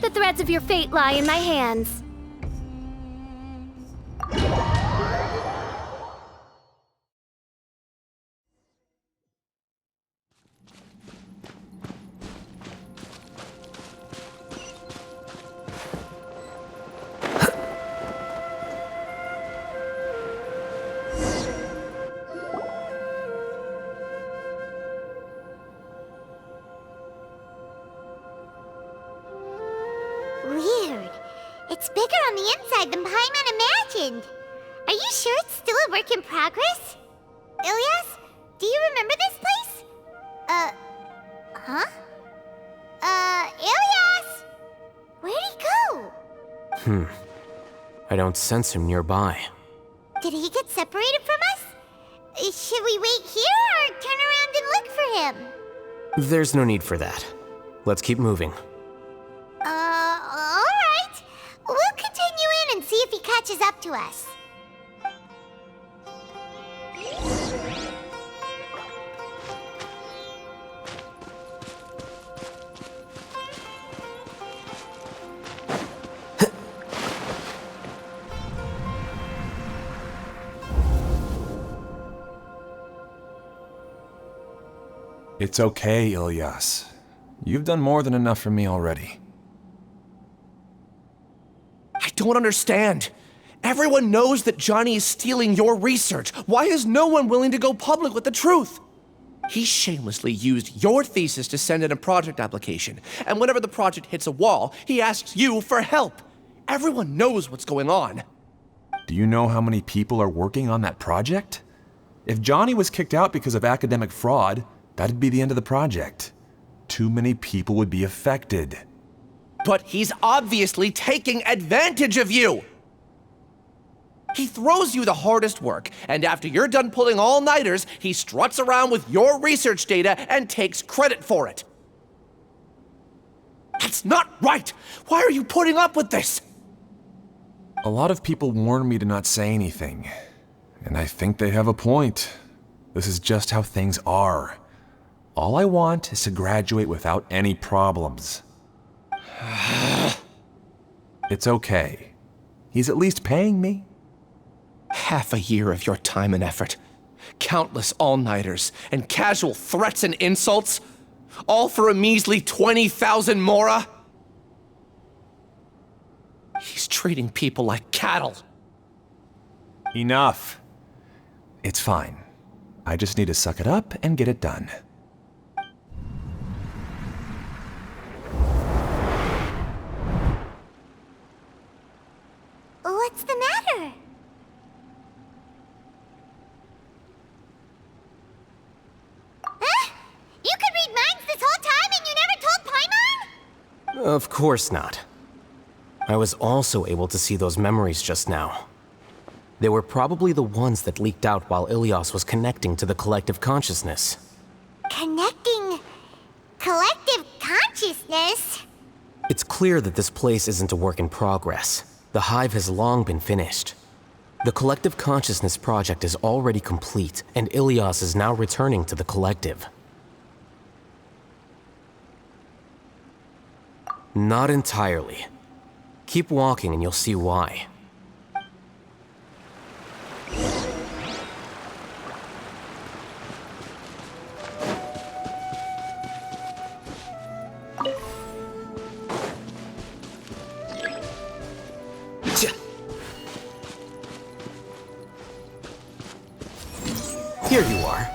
The threads of your fate lie in my hands. Weird. It's bigger on the inside than Paimon imagined. Are you sure it's still a work in progress? Ilyas, do you remember this place? Huh? Ilyas! Where'd he go? I don't sense him nearby. Did he get separated from us? Should we wait here or turn around and look for him? There's no need for that. Let's keep moving. Alright. We'll continue in and see if he catches up to us. It's okay, Ilyas. You've done more than enough for me already. I don't understand. Everyone knows that Johnny is stealing your research. Why is no one willing to go public with the truth? He shamelessly used your thesis to send in a project application, and whenever the project hits a wall, he asks you for help. Everyone knows what's going on. Do you know how many people are working on that project? If Johnny was kicked out because of academic fraud, that'd be the end of the project. Too many people would be affected. But he's obviously taking advantage of you! He throws you the hardest work, and after you're done pulling all-nighters, he struts around with your research data and takes credit for it. That's not right! Why are you putting up with this? A lot of people warn me to not say anything, and I think they have a point. This is just how things are. All I want is to graduate without any problems. It's okay. He's at least paying me. Half a year of your time and effort, countless all-nighters, and casual threats and insults, all for a measly 20,000 mora? He's treating people like cattle. Enough. It's fine. I just need to suck it up and get it done. What's the matter? Huh? You could read minds this whole time and you never told Paimon? Of course not. I was also able to see those memories just now. They were probably the ones that leaked out while Ilyas was connecting to the collective consciousness. Connecting collective consciousness? It's clear that this place isn't a work in progress. The hive has long been finished. The Collective Consciousness project is already complete, and Ilias is now returning to the Collective. Not entirely. Keep walking and you'll see why. Here you are.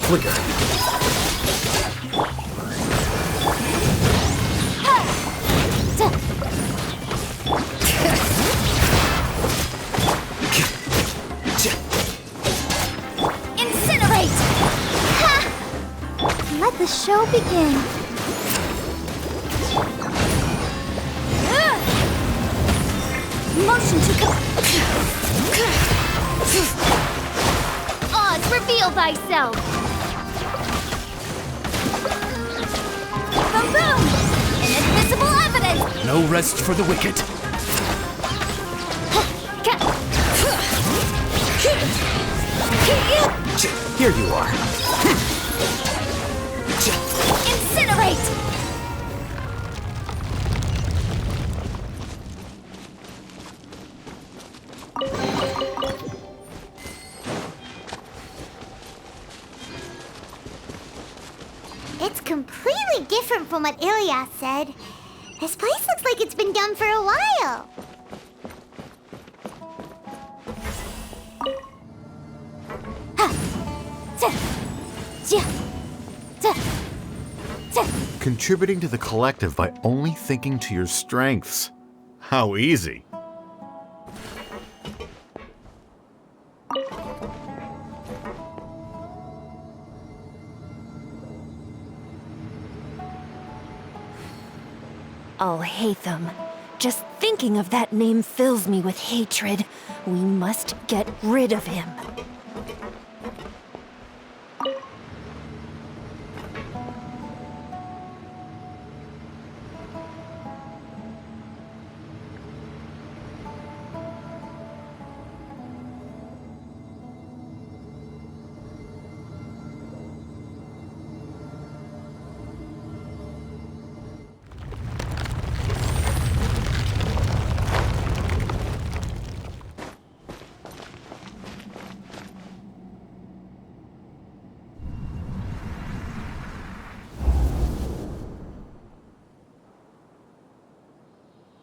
Flicker. Incinerate! Ha! Let the show begin. Motion to Oz, reveal thyself! Boom boom! Inadmissible evidence! No rest for the wicked. Here you are. Incinerate! It's completely different from what Ilias said. This place looks like it's been done for a while. Contributing to the collective by only thinking to your strengths. How easy. Alhaitham. Just thinking of that name fills me with hatred. We must get rid of him.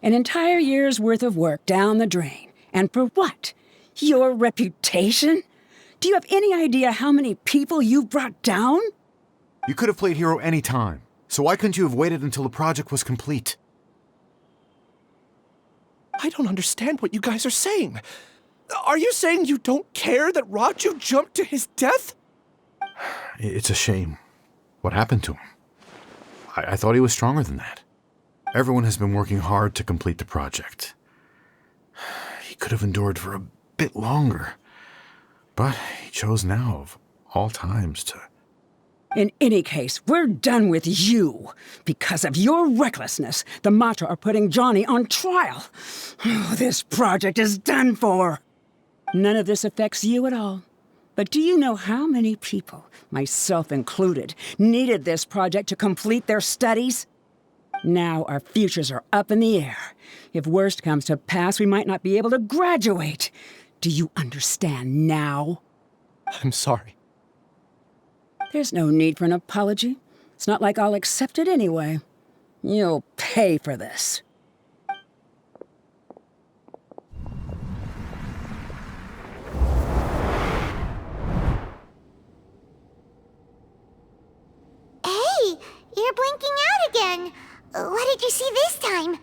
An entire year's worth of work down the drain. And for what? Your reputation? Do you have any idea how many people you've brought down? You could have played hero any time, so why couldn't you have waited until the project was complete? I don't understand what you guys are saying. Are you saying you don't care that Raju jumped to his death? It's a shame. What happened to him? I thought he was stronger than that. Everyone has been working hard to complete the project. He could have endured for a bit longer, but he chose now, of all times, to... In any case, we're done with you. Because of your recklessness, the Matra are putting Johnny on trial. This project is done for. None of this affects you at all. But do you know how many people, myself included, needed this project to complete their studies? Now our futures are up in the air. If worst comes to pass, we might not be able to graduate. Do you understand now? I'm sorry. There's no need for an apology. It's not like I'll accept it anyway. You'll pay for this. Hey, you're blinking out again. What did you see this time?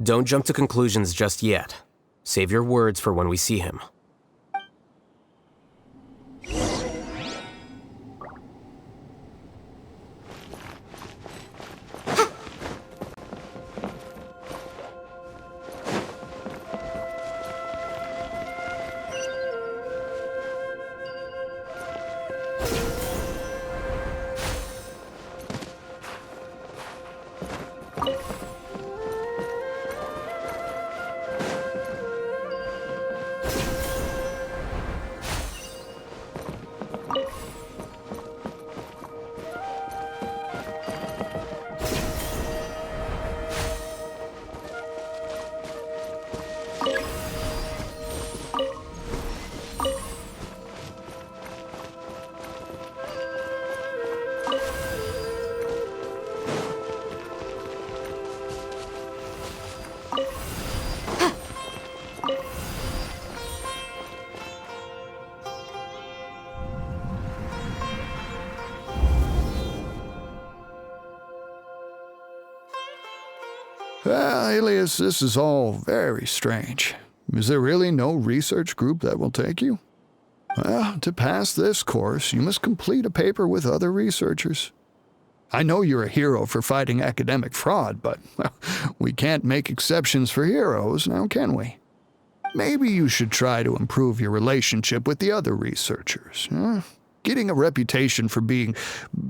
Don't jump to conclusions just yet. Save your words for when we see him. Alias, this is all very strange. Is there really no research group that will take you? Well, to pass this course, you must complete a paper with other researchers. I know you're a hero for fighting academic fraud, but well, we can't make exceptions for heroes, now can we? Maybe you should try to improve your relationship with the other researchers. Getting a reputation for being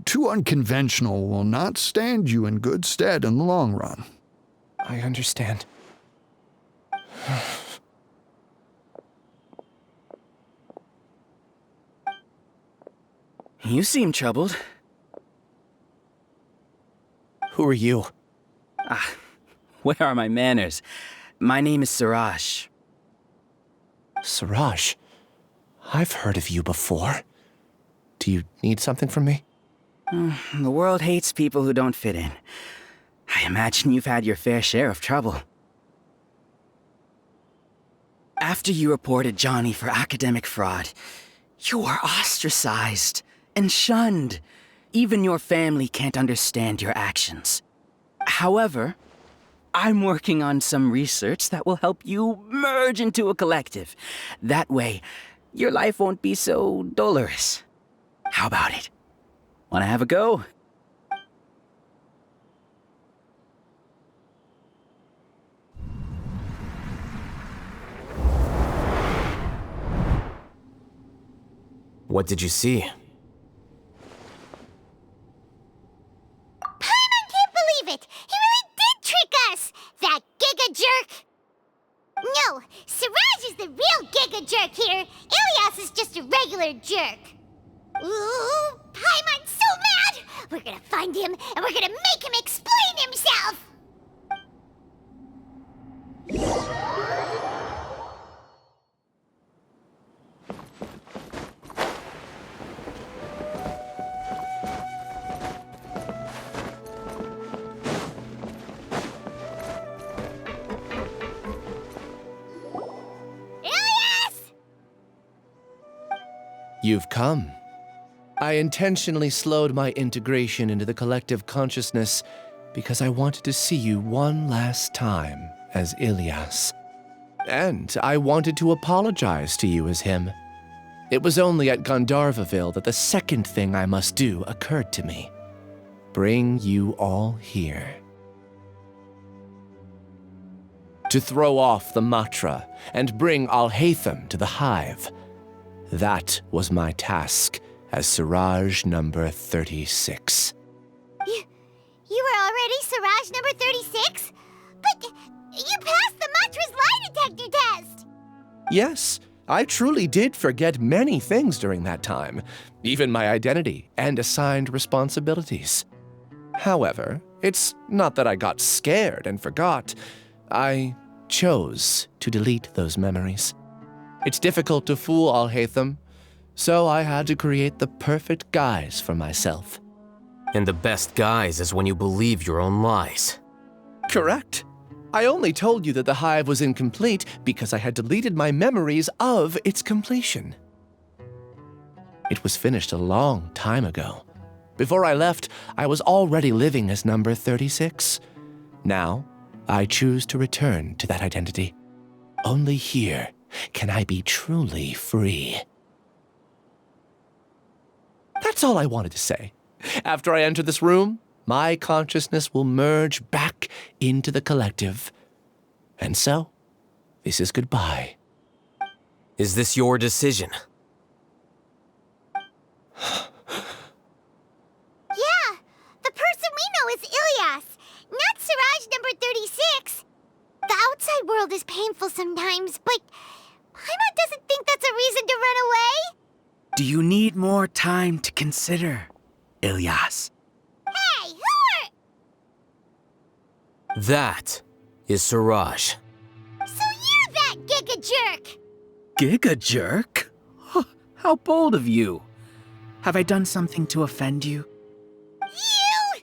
too unconventional will not stand you in good stead in the long run. I understand. You seem troubled. Who are you? Where are my manners? My name is Siraj. Siraj? I've heard of you before. Do you need something from me? The world hates people who don't fit in. I imagine you've had your fair share of trouble. After you reported Johnny for academic fraud, you were ostracized and shunned. Even your family can't understand your actions. However, I'm working on some research that will help you merge into a collective. That way, your life won't be so dolorous. How about it? Wanna have a go? What did you see? Paimon can't believe it! He really did trick us! That giga jerk! No, Siraj is the real giga jerk here. Ilias is just a regular jerk. Ooh, Paimon's so mad! We're gonna find him, and we're gonna make him explain himself! You've come. I intentionally slowed my integration into the collective consciousness because I wanted to see you one last time as Ilias. And I wanted to apologize to you as him. It was only at Gandharvaville that the second thing I must do occurred to me. Bring you all here. to throw off the Matra and bring Alhaitham to the hive. That was my task as Siraj number 36. You were already Siraj number 36? But you passed the Matra's lie detector test! Yes, I truly did forget many things during that time, even my identity and assigned responsibilities. However, it's not that I got scared and forgot. I chose to delete those memories. It's difficult to fool Alhaitham, so I had to create the perfect guise for myself. And the best guise is when you believe your own lies. Correct. I only told you that the hive was incomplete because I had deleted my memories of its completion. It was finished a long time ago. Before I left, I was already living as number 36. Now, I choose to return to that identity. Only here can I be truly free. That's all I wanted to say. After I enter this room, my consciousness will merge back into the collective. And so, this is goodbye. Is this your decision? Yeah, the person we know is Ilyas, not Siraj number 36. The outside world is painful sometimes, but Paimon doesn't think that's a reason to run away. Do you need more time to consider, Ilyas? Hey, who are... That is Siraj. So you're that giga jerk! Giga jerk? Oh, how bold of you. Have I done something to offend you? You!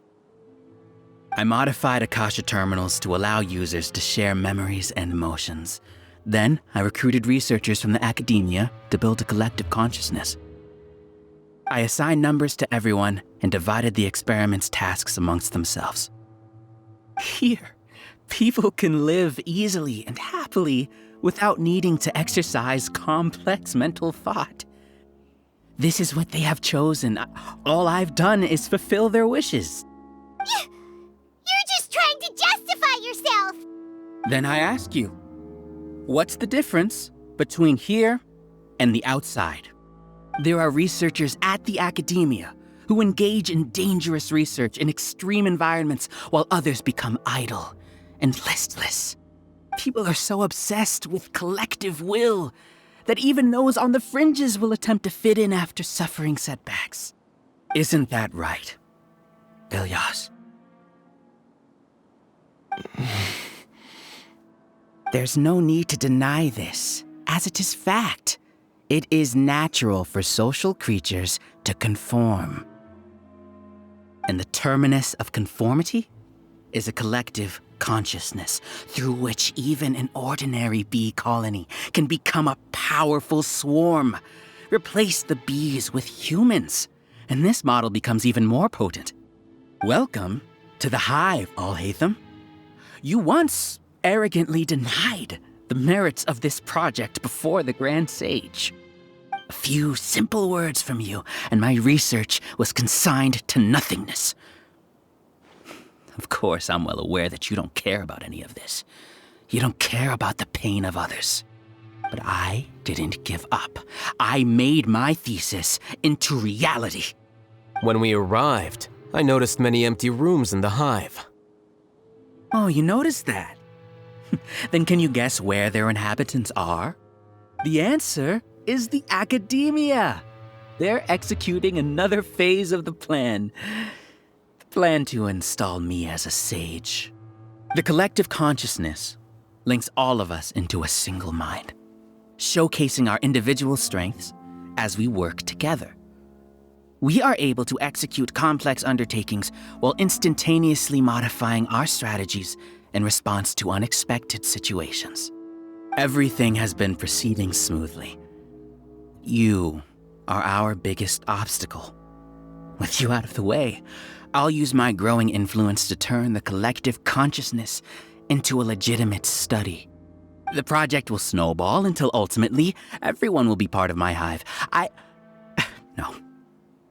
I modified Akasha terminals to allow users to share memories and emotions. Then, I recruited researchers from the academia to build a collective consciousness. I assigned numbers to everyone and divided the experiment's tasks amongst themselves. Here, people can live easily and happily without needing to exercise complex mental thought. This is what they have chosen. All I've done is fulfill their wishes. You're just trying to justify yourself! Then I ask you, what's the difference between here and the outside? There are researchers at the academia who engage in dangerous research in extreme environments while others become idle and listless. People are so obsessed with collective will that even those on the fringes will attempt to fit in after suffering setbacks. Isn't that right, Ilyas? There's no need to deny this, as it is fact. It is natural for social creatures to conform. And the terminus of conformity is a collective consciousness through which even an ordinary bee colony can become a powerful swarm. Replace the bees with humans, and this model becomes even more potent. Welcome to the hive, Alhaitham. You once arrogantly denied the merits of this project before the Grand Sage. A few simple words from you, and my research was consigned to nothingness. Of course, I'm well aware that you don't care about any of this. You don't care about the pain of others. But I didn't give up. I made my thesis into reality. When we arrived, I noticed many empty rooms in the hive. Oh, you noticed that? Then can you guess where their inhabitants are? The answer is the academia. They're executing another phase of the plan. The plan to install me as a sage. The collective consciousness links all of us into a single mind, showcasing our individual strengths as we work together. We are able to execute complex undertakings while instantaneously modifying our strategies in response to unexpected situations. Everything has been proceeding smoothly. You are our biggest obstacle. With you out of the way, I'll use my growing influence to turn the collective consciousness into a legitimate study. The project will snowball until ultimately everyone will be part of my hive. No.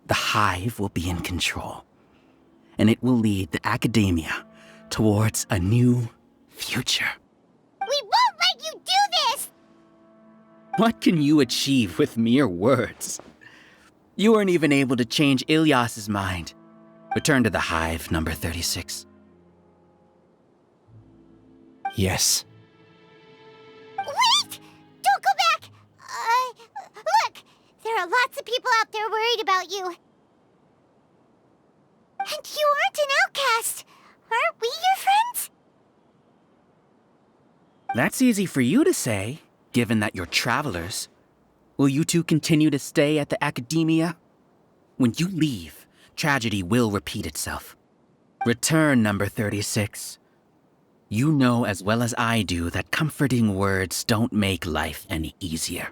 The hive will be in control, and it will lead the academia towards a new future. We What can you achieve with mere words? You weren't even able to change Ilyas's mind. Return to the hive, number 36. Yes. Wait! Don't go back! Look! There are lots of people out there worried about you. And you aren't an outcast. Aren't we your friends? That's easy for you to say, given that you're travelers. Will you two continue to stay at the academia? When you leave, tragedy will repeat itself. Return, number 36. You know as well as I do that comforting words don't make life any easier.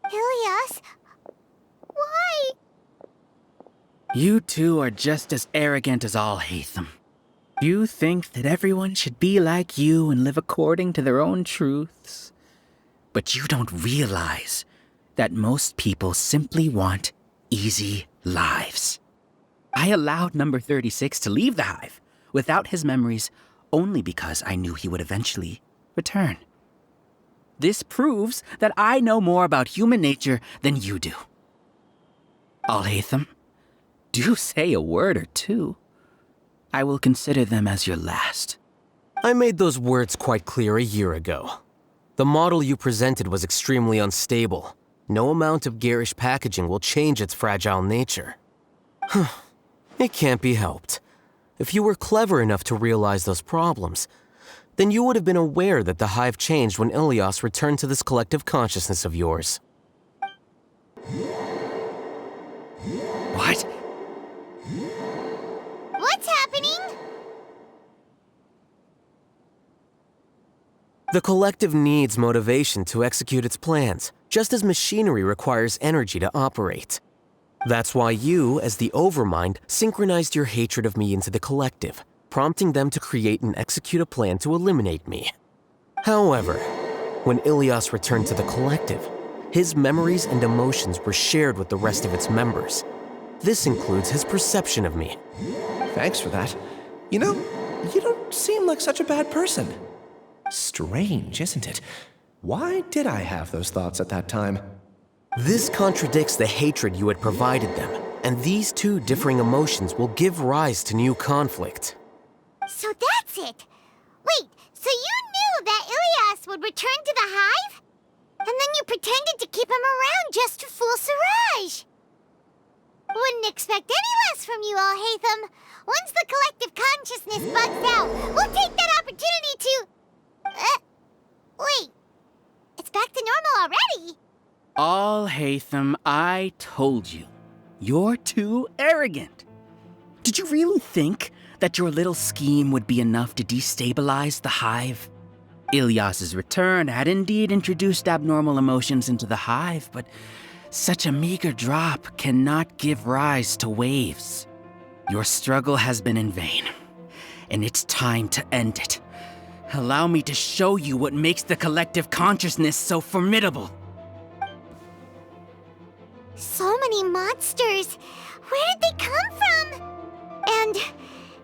Ilyas? Why? You two are just as arrogant as Alhaitham. You think that everyone should be like you and live according to their own truths. But you don't realize that most people simply want easy lives. I allowed number 36 to leave the hive without his memories only because I knew he would eventually return. This proves that I know more about human nature than you do. Alhaitham, do say a word or two. I will consider them as your last. I made those words quite clear a year ago. The model you presented was extremely unstable. No amount of garish packaging will change its fragile nature. It can't be helped. If you were clever enough to realize those problems, then you would have been aware that the hive changed when Ilyas returned to this collective consciousness of yours. What? What's happening? The collective needs motivation to execute its plans, just as machinery requires energy to operate. That's why you, as the Overmind, synchronized your hatred of me into the collective, prompting them to create and execute a plan to eliminate me. However, when Ilyas returned to the collective, his memories and emotions were shared with the rest of its members. This includes his perception of me. Thanks for that. You know, you don't seem like such a bad person. Strange, isn't it? Why did I have those thoughts at that time? This contradicts the hatred you had provided them, and these two differing emotions will give rise to new conflict. So that's it. Wait, so you knew that Ilyas would return to the hive? And then you pretended to keep him around just to fool Siraj. Wouldn't expect any less from you, Alhaitham. Once the collective consciousness bugs out, we'll take that opportunity to... wait. It's back to normal already. Alhaitham, I told you. You're too arrogant. Did you really think that your little scheme would be enough to destabilize the hive? Ilyas's return had indeed introduced abnormal emotions into the hive, but such a meager drop cannot give rise to waves. Your struggle has been in vain, and it's time to end it. Allow me to show you what makes the collective consciousness so formidable. So many monsters. Where did they come from? And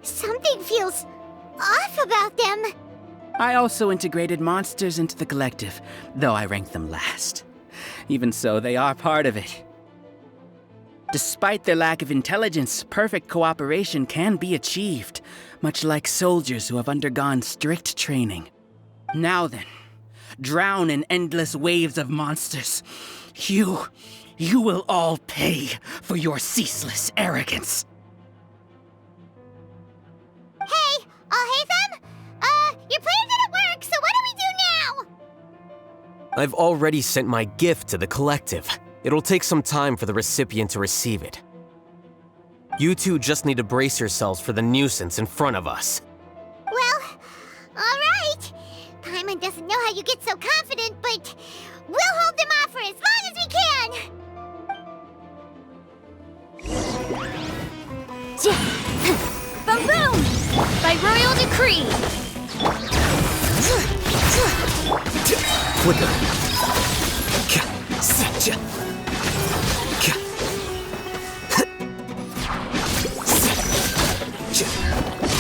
something feels off about them. I also integrated monsters into the collective, though I ranked them last. Even so, they are part of it. Despite their lack of intelligence, perfect cooperation can be achieved, much like soldiers who have undergone strict training. Now then, drown in endless waves of monsters. You will all pay for your ceaseless arrogance. Hey, Alhaitham? Your plan didn't work, so what do we do now? I've already sent my gift to the collective. It'll take some time for the recipient to receive it. You two just need to brace yourselves for the nuisance in front of us. Well, alright. Paimon doesn't know how you get so confident, but we'll hold them off for as long as we can. Boom boom! By royal decree! Flicker.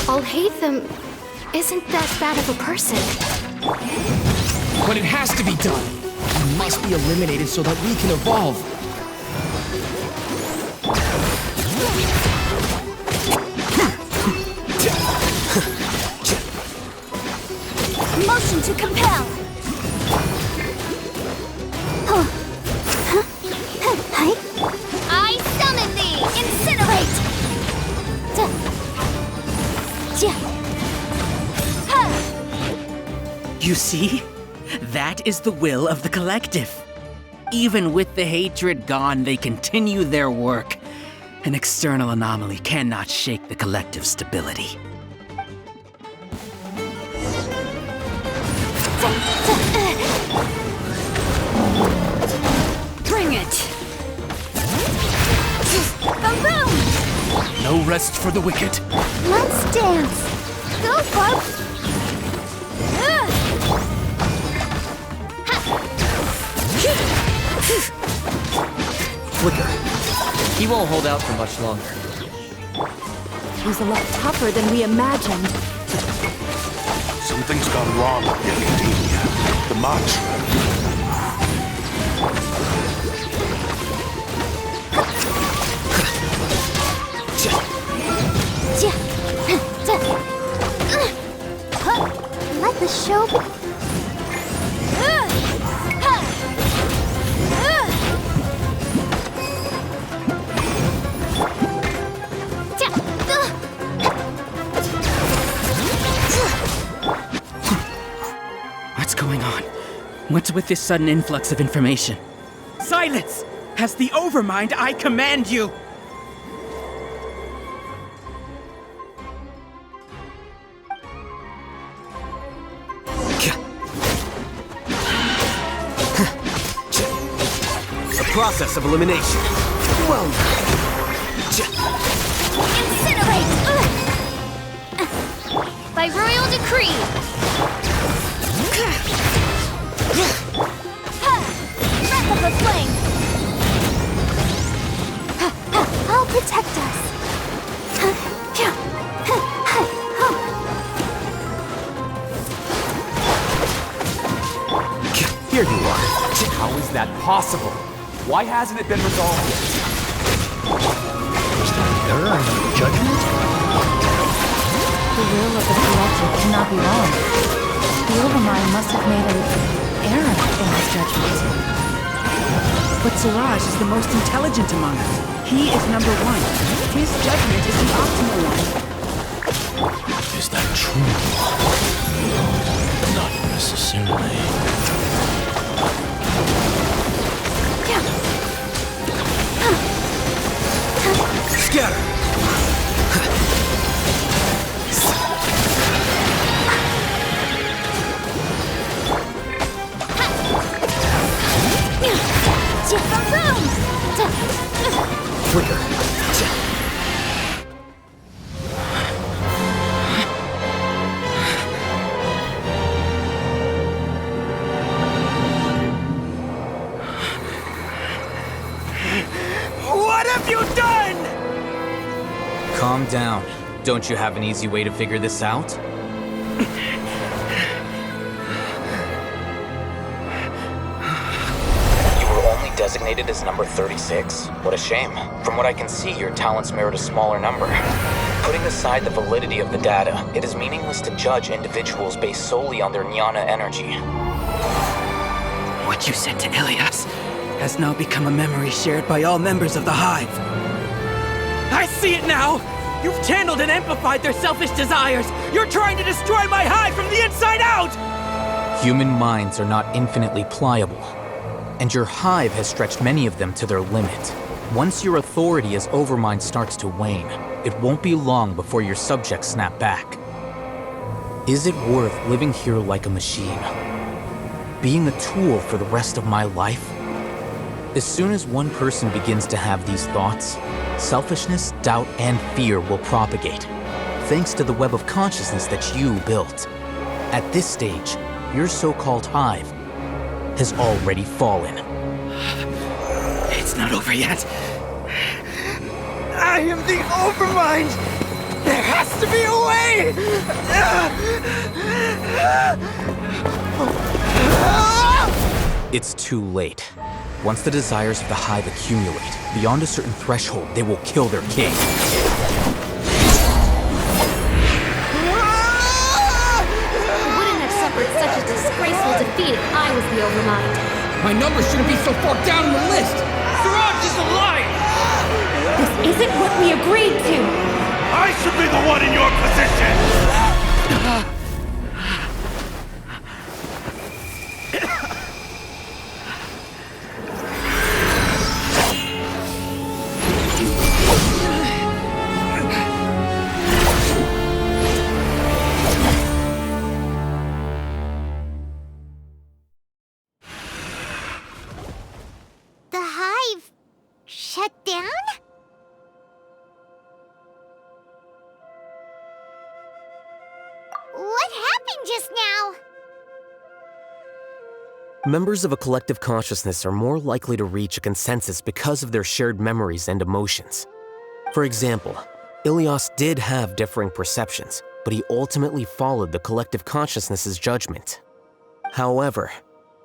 Alhaitham isn't that bad of a person. But it has to be done. He must be eliminated so that we can evolve. Motion to compel. I summon thee! Incinerate! You see? That is the will of the collective. Even with the hatred gone, they continue their work. An external anomaly cannot shake the collective's stability. Bring it! Boom! No rest for the wicked. Let's dance. Go, folks. Flicker. He won't hold out for much longer. He's a lot tougher than we imagined. Something's gone wrong with the Academia. The mantra. Let the show be. What's going on? What's with this sudden influx of information? Silence! As the Overmind, I command you! The process of elimination. Well, Incinerate! By royal decree! Breath of the flame! I'll protect us. Here you are. How is that possible? Why hasn't it been resolved yet? Is there an error in your judgment? The will of the collective cannot be wrong. The Overmind must have made an error in his judgment. But Siraj is the most intelligent among us. He is number one. His judgment is the optimal one. Is that true? Not necessarily. scatter! Flicker. What have you done? Calm down. Don't you have an easy way to figure this out? You were only designated as number 36. What a shame. From what I can see, your talents merit a smaller number. Putting aside the validity of the data, it is meaningless to judge individuals based solely on their jnana energy. What you said to Ilias has now become a memory shared by all members of the Hive. I see it now! You've channeled and amplified their selfish desires! You're trying to destroy my Hive from the inside out! Human minds are not infinitely pliable, and your Hive has stretched many of them to their limit. Once your authority as Overmind starts to wane, it won't be long before your subjects snap back. Is it worth living here like a machine? Being a tool for the rest of my life? As soon as one person begins to have these thoughts, selfishness, doubt, and fear will propagate, thanks to the web of consciousness that you built. At this stage, your so-called Hive has already fallen. It's not over yet. I am the Overmind! There has to be a way! It's too late. Once the desires of the Hive accumulate, beyond a certain threshold, they will kill their king. I wouldn't have suffered such a disgraceful defeat if I was the Overmind. My numbers shouldn't be so far down in the list! Siraj is a liar! This isn't what we agreed to! I should be the one in your position! The Hive shut down? What happened just now? Members of a collective consciousness are more likely to reach a consensus because of their shared memories and emotions. For example, Ilias did have differing perceptions, but he ultimately followed the collective consciousness's judgment. However,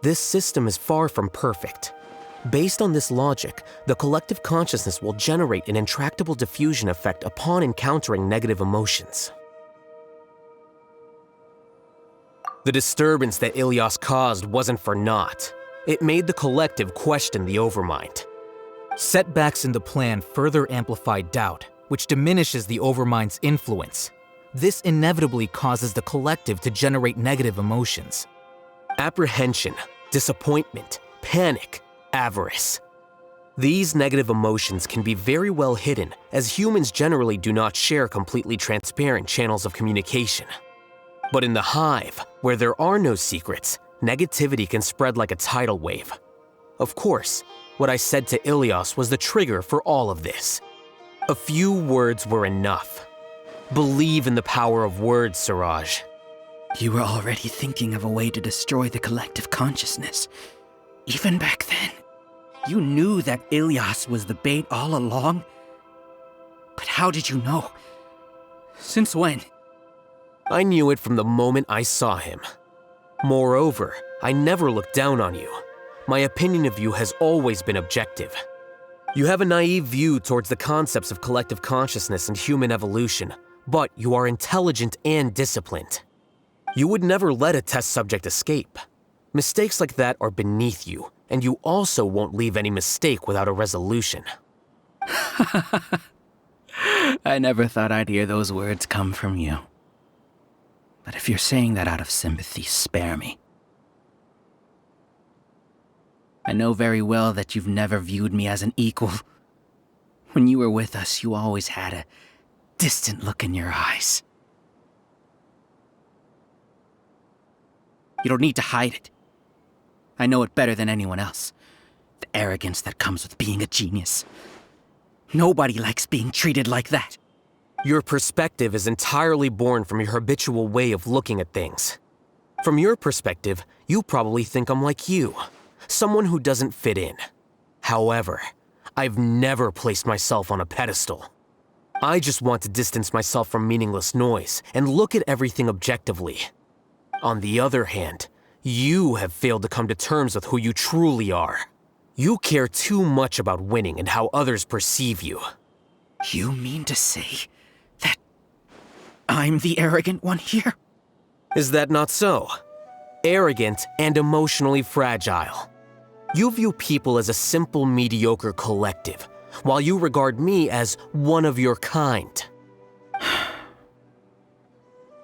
this system is far from perfect. Based on this logic, the collective consciousness will generate an intractable diffusion effect upon encountering negative emotions. The disturbance that Ilias caused wasn't for naught. It made the collective question the Overmind. Setbacks in the plan further amplified doubt, which diminishes the Overmind's influence. This inevitably causes the collective to generate negative emotions. Apprehension, disappointment, panic, avarice. These negative emotions can be very well hidden, as humans generally do not share completely transparent channels of communication. But in the Hive, where there are no secrets, negativity can spread like a tidal wave. Of course, what I said to Ilias was the trigger for all of this. A few words were enough. Believe in the power of words, Siraj. You were already thinking of a way to destroy the collective consciousness. Even back then, you knew that Ilias was the bait all along. But how did you know? Since when? I knew it from the moment I saw him. Moreover, I never looked down on you. My opinion of you has always been objective. You have a naive view towards the concepts of collective consciousness and human evolution, but you are intelligent and disciplined. You would never let a test subject escape. Mistakes like that are beneath you, and you also won't leave any mistake without a resolution. I never thought I'd hear those words come from you. But if you're saying that out of sympathy, spare me. I know very well that you've never viewed me as an equal. When you were with us, you always had a distant look in your eyes. You don't need to hide it. I know it better than anyone else. The arrogance that comes with being a genius. Nobody likes being treated like that. Your perspective is entirely born from your habitual way of looking at things. From your perspective, you probably think I'm like you, someone who doesn't fit in. However, I've never placed myself on a pedestal. I just want to distance myself from meaningless noise and look at everything objectively. On the other hand, you have failed to come to terms with who you truly are. You care too much about winning and how others perceive you. You mean to say that I'm the arrogant one here? Is that not so? Arrogant and emotionally fragile. You view people as a simple, mediocre collective, while you regard me as one of your kind.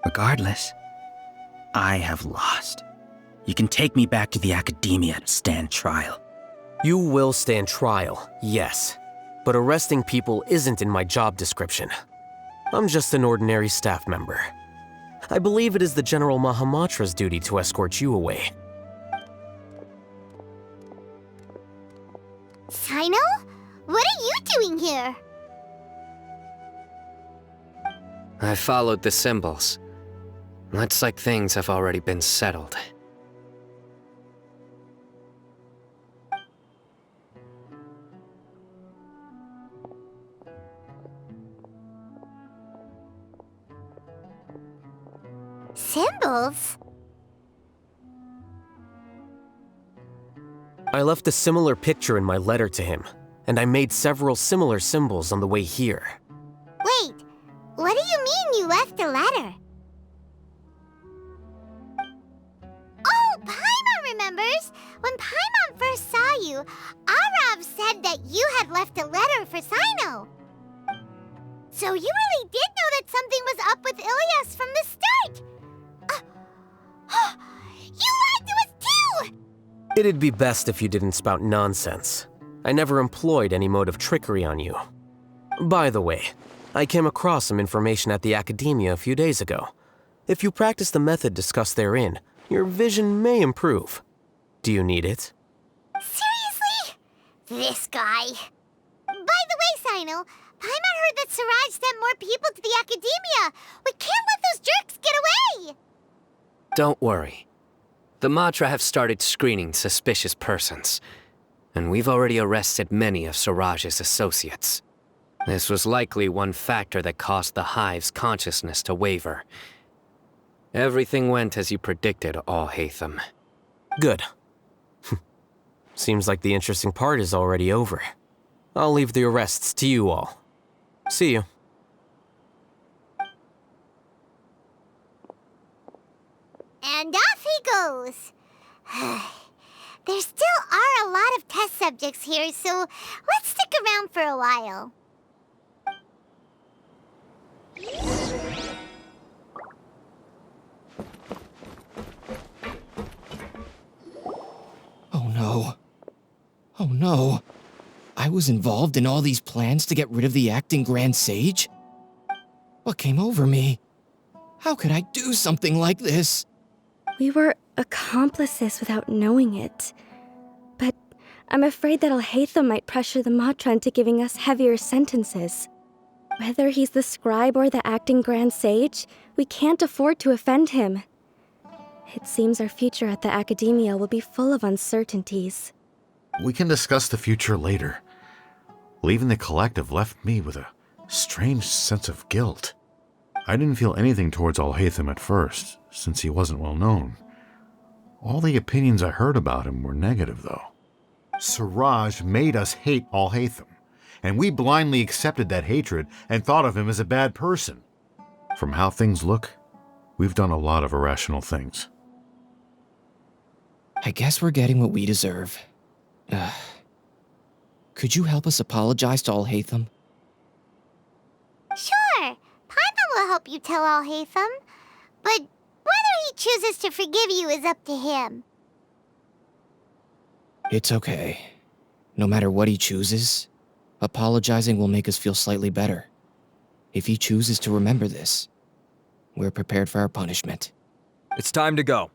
Regardless, I have lost. You can take me back to the academia to stand trial. You will stand trial, yes. But arresting people isn't in my job description. I'm just an ordinary staff member. I believe it is the General Mahamatra's duty to escort you away. Sino? What are you doing here? I followed the symbols. Looks like things have already been settled. Symbols? I left a similar picture in my letter to him, and I made several similar symbols on the way here. Wait, what do you mean you left a letter? Oh, Paimon remembers! When Paimon first saw you, Arav said that you had left a letter for Sino. So you really did know that something was up with Ilias from the start! You lied to us too! It'd be best if you didn't spout nonsense. I never employed any mode of trickery on you. By the way, I came across some information at the Academia a few days ago. If you practice the method discussed therein, your vision may improve. Do you need it? Seriously? This guy. By the way, Sino, Paimon heard that Siraj sent more people to the Academia. We can't let those jerks get away! Don't worry. The Matra have started screening suspicious persons, and we've already arrested many of Siraj's associates. This was likely one factor that caused the Hive's consciousness to waver. Everything went as you predicted, Alhaitham. Good. Seems like the interesting part is already over. I'll leave the arrests to you all. See you. And off he goes. There still are a lot of test subjects here, so let's stick around for a while. Oh no. Oh no. I was involved in all these plans to get rid of the acting Grand Sage? What came over me? How could I do something like this? We were accomplices without knowing it. But I'm afraid that Alhaitham might pressure the Matra into giving us heavier sentences. Whether he's the scribe or the acting Grand Sage, we can't afford to offend him. It seems our future at the Academia will be full of uncertainties. We can discuss the future later. Leaving the collective left me with a strange sense of guilt. I didn't feel anything towards Alhaitham at first, since he wasn't well known. All the opinions I heard about him were negative, though. Siraj made us hate Alhaitham, and we blindly accepted that hatred and thought of him as a bad person. From how things look, we've done a lot of irrational things. I guess we're getting what we deserve. Could you help us apologize to Alhaitham? Sure, Paimon will help you tell Alhaitham, but whether he chooses to forgive you is up to him. It's okay. No matter what he chooses, apologizing will make us feel slightly better. If he chooses to remember this, we're prepared for our punishment. It's time to go.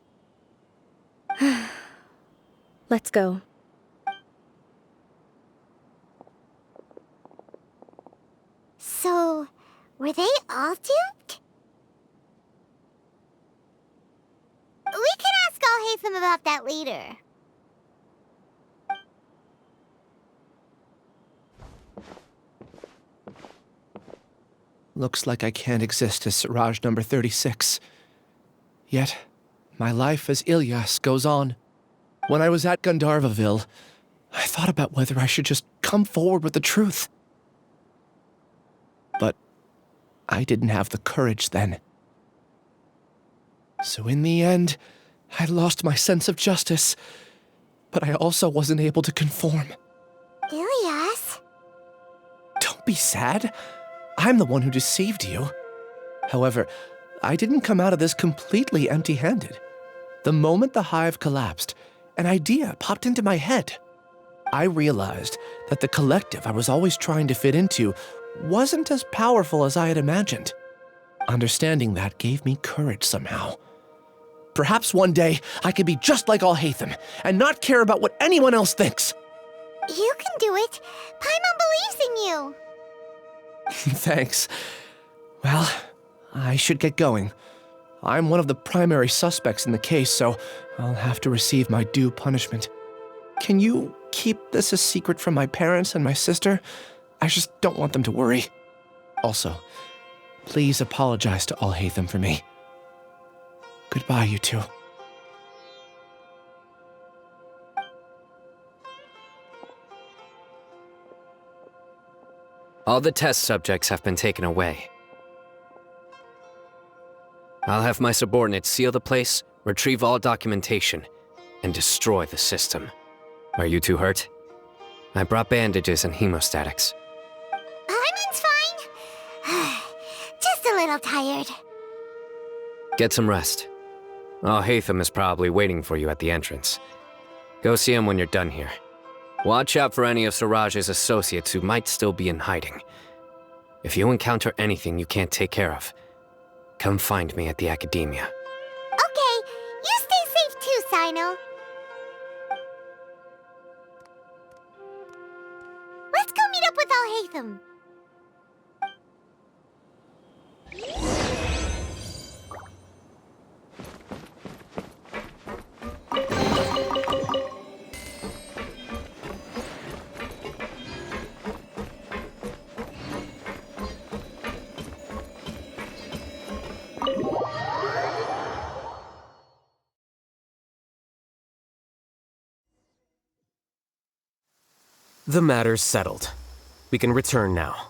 Let's go. So, were they all duped? We can ask Alhaitham about that later. Looks like I can't exist as Siraj number 36. Yet, my life as Ilyas goes on. When I was at Gandharvaville, I thought about whether I should just come forward with the truth. But I didn't have the courage then. So in the end, I lost my sense of justice, but I also wasn't able to conform. Ilyas? Don't be sad. I'm the one who deceived you. However, I didn't come out of this completely empty-handed. The moment the hive collapsed, an idea popped into my head. I realized that the collective I was always trying to fit into wasn't as powerful as I had imagined. Understanding that gave me courage somehow. Perhaps one day I could be just like Alhaitham and not care about what anyone else thinks. You can do it. Paimon believes in you. Thanks. Well, I should get going. I'm one of the primary suspects in the case, so I'll have to receive my due punishment. Can you keep this a secret from my parents and my sister? I just don't want them to worry. Also, please apologize to Alhaitham for me. Goodbye, you two. All the test subjects have been taken away. I'll have my subordinates seal the place, retrieve all documentation, and destroy the system. Are you too hurt? I brought bandages and hemostatics. Hyman's fine. Just a little tired. Get some rest. Alhaitham is probably waiting for you at the entrance. Go see him when you're done here. Watch out for any of Siraj's associates who might still be in hiding. If you encounter anything you can't take care of, come find me at the Academia. Okay, you stay safe too, Sino. Let's go meet up with Alhaitham. The matter's settled. We can return now.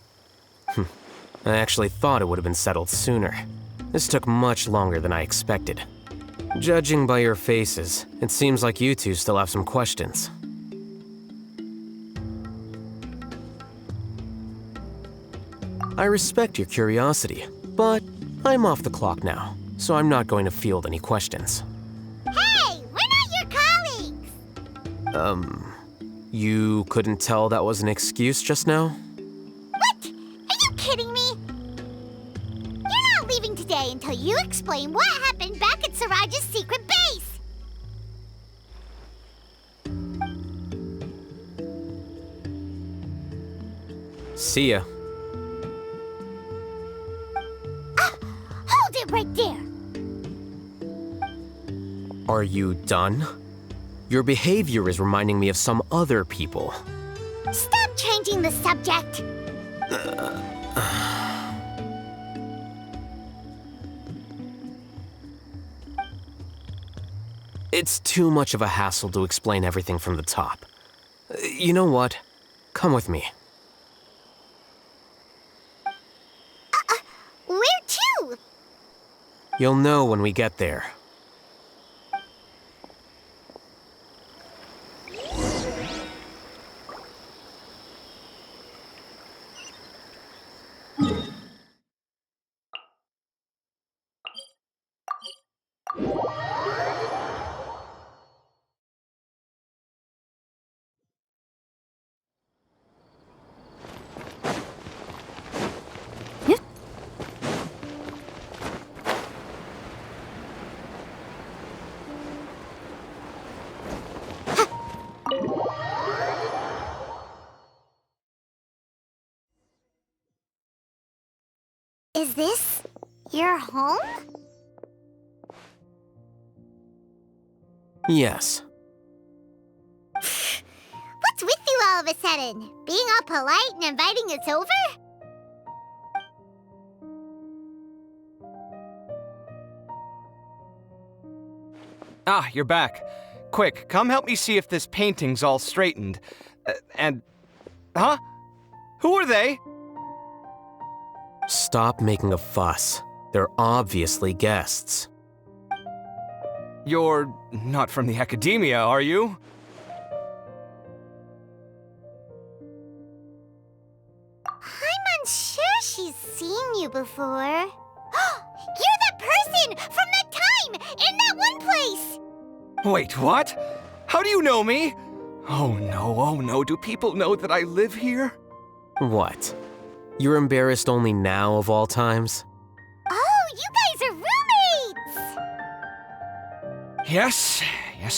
I actually thought it would have been settled sooner. This took much longer than I expected. Judging by your faces, it seems like you two still have some questions. I respect your curiosity, but I'm off the clock now, so I'm not going to field any questions. Hey, we're not your colleagues! You couldn't tell that was an excuse just now? What? Are you kidding me? You're not leaving today until you explain what happened back at Siraj's secret base! See ya. Hold it right there! Are you done? Your behavior is reminding me of some other people. Stop changing the subject! It's too much of a hassle to explain everything from the top. You know what? Come with me. Where to? You'll know when we get there. Is this your home? Yes. What's with you all of a sudden? Being all polite and inviting us over? Ah, you're back. Quick, come help me see if this painting's all straightened. Huh? Who are they? Stop making a fuss. They're obviously guests. You're not from the Academia, are you? I'm unsure she's seen you before. You're that person from that time in that one place! Wait, what? How do you know me? Oh no, do people know that I live here? What? You're embarrassed only now of all times? Oh, you guys are roommates! Yes,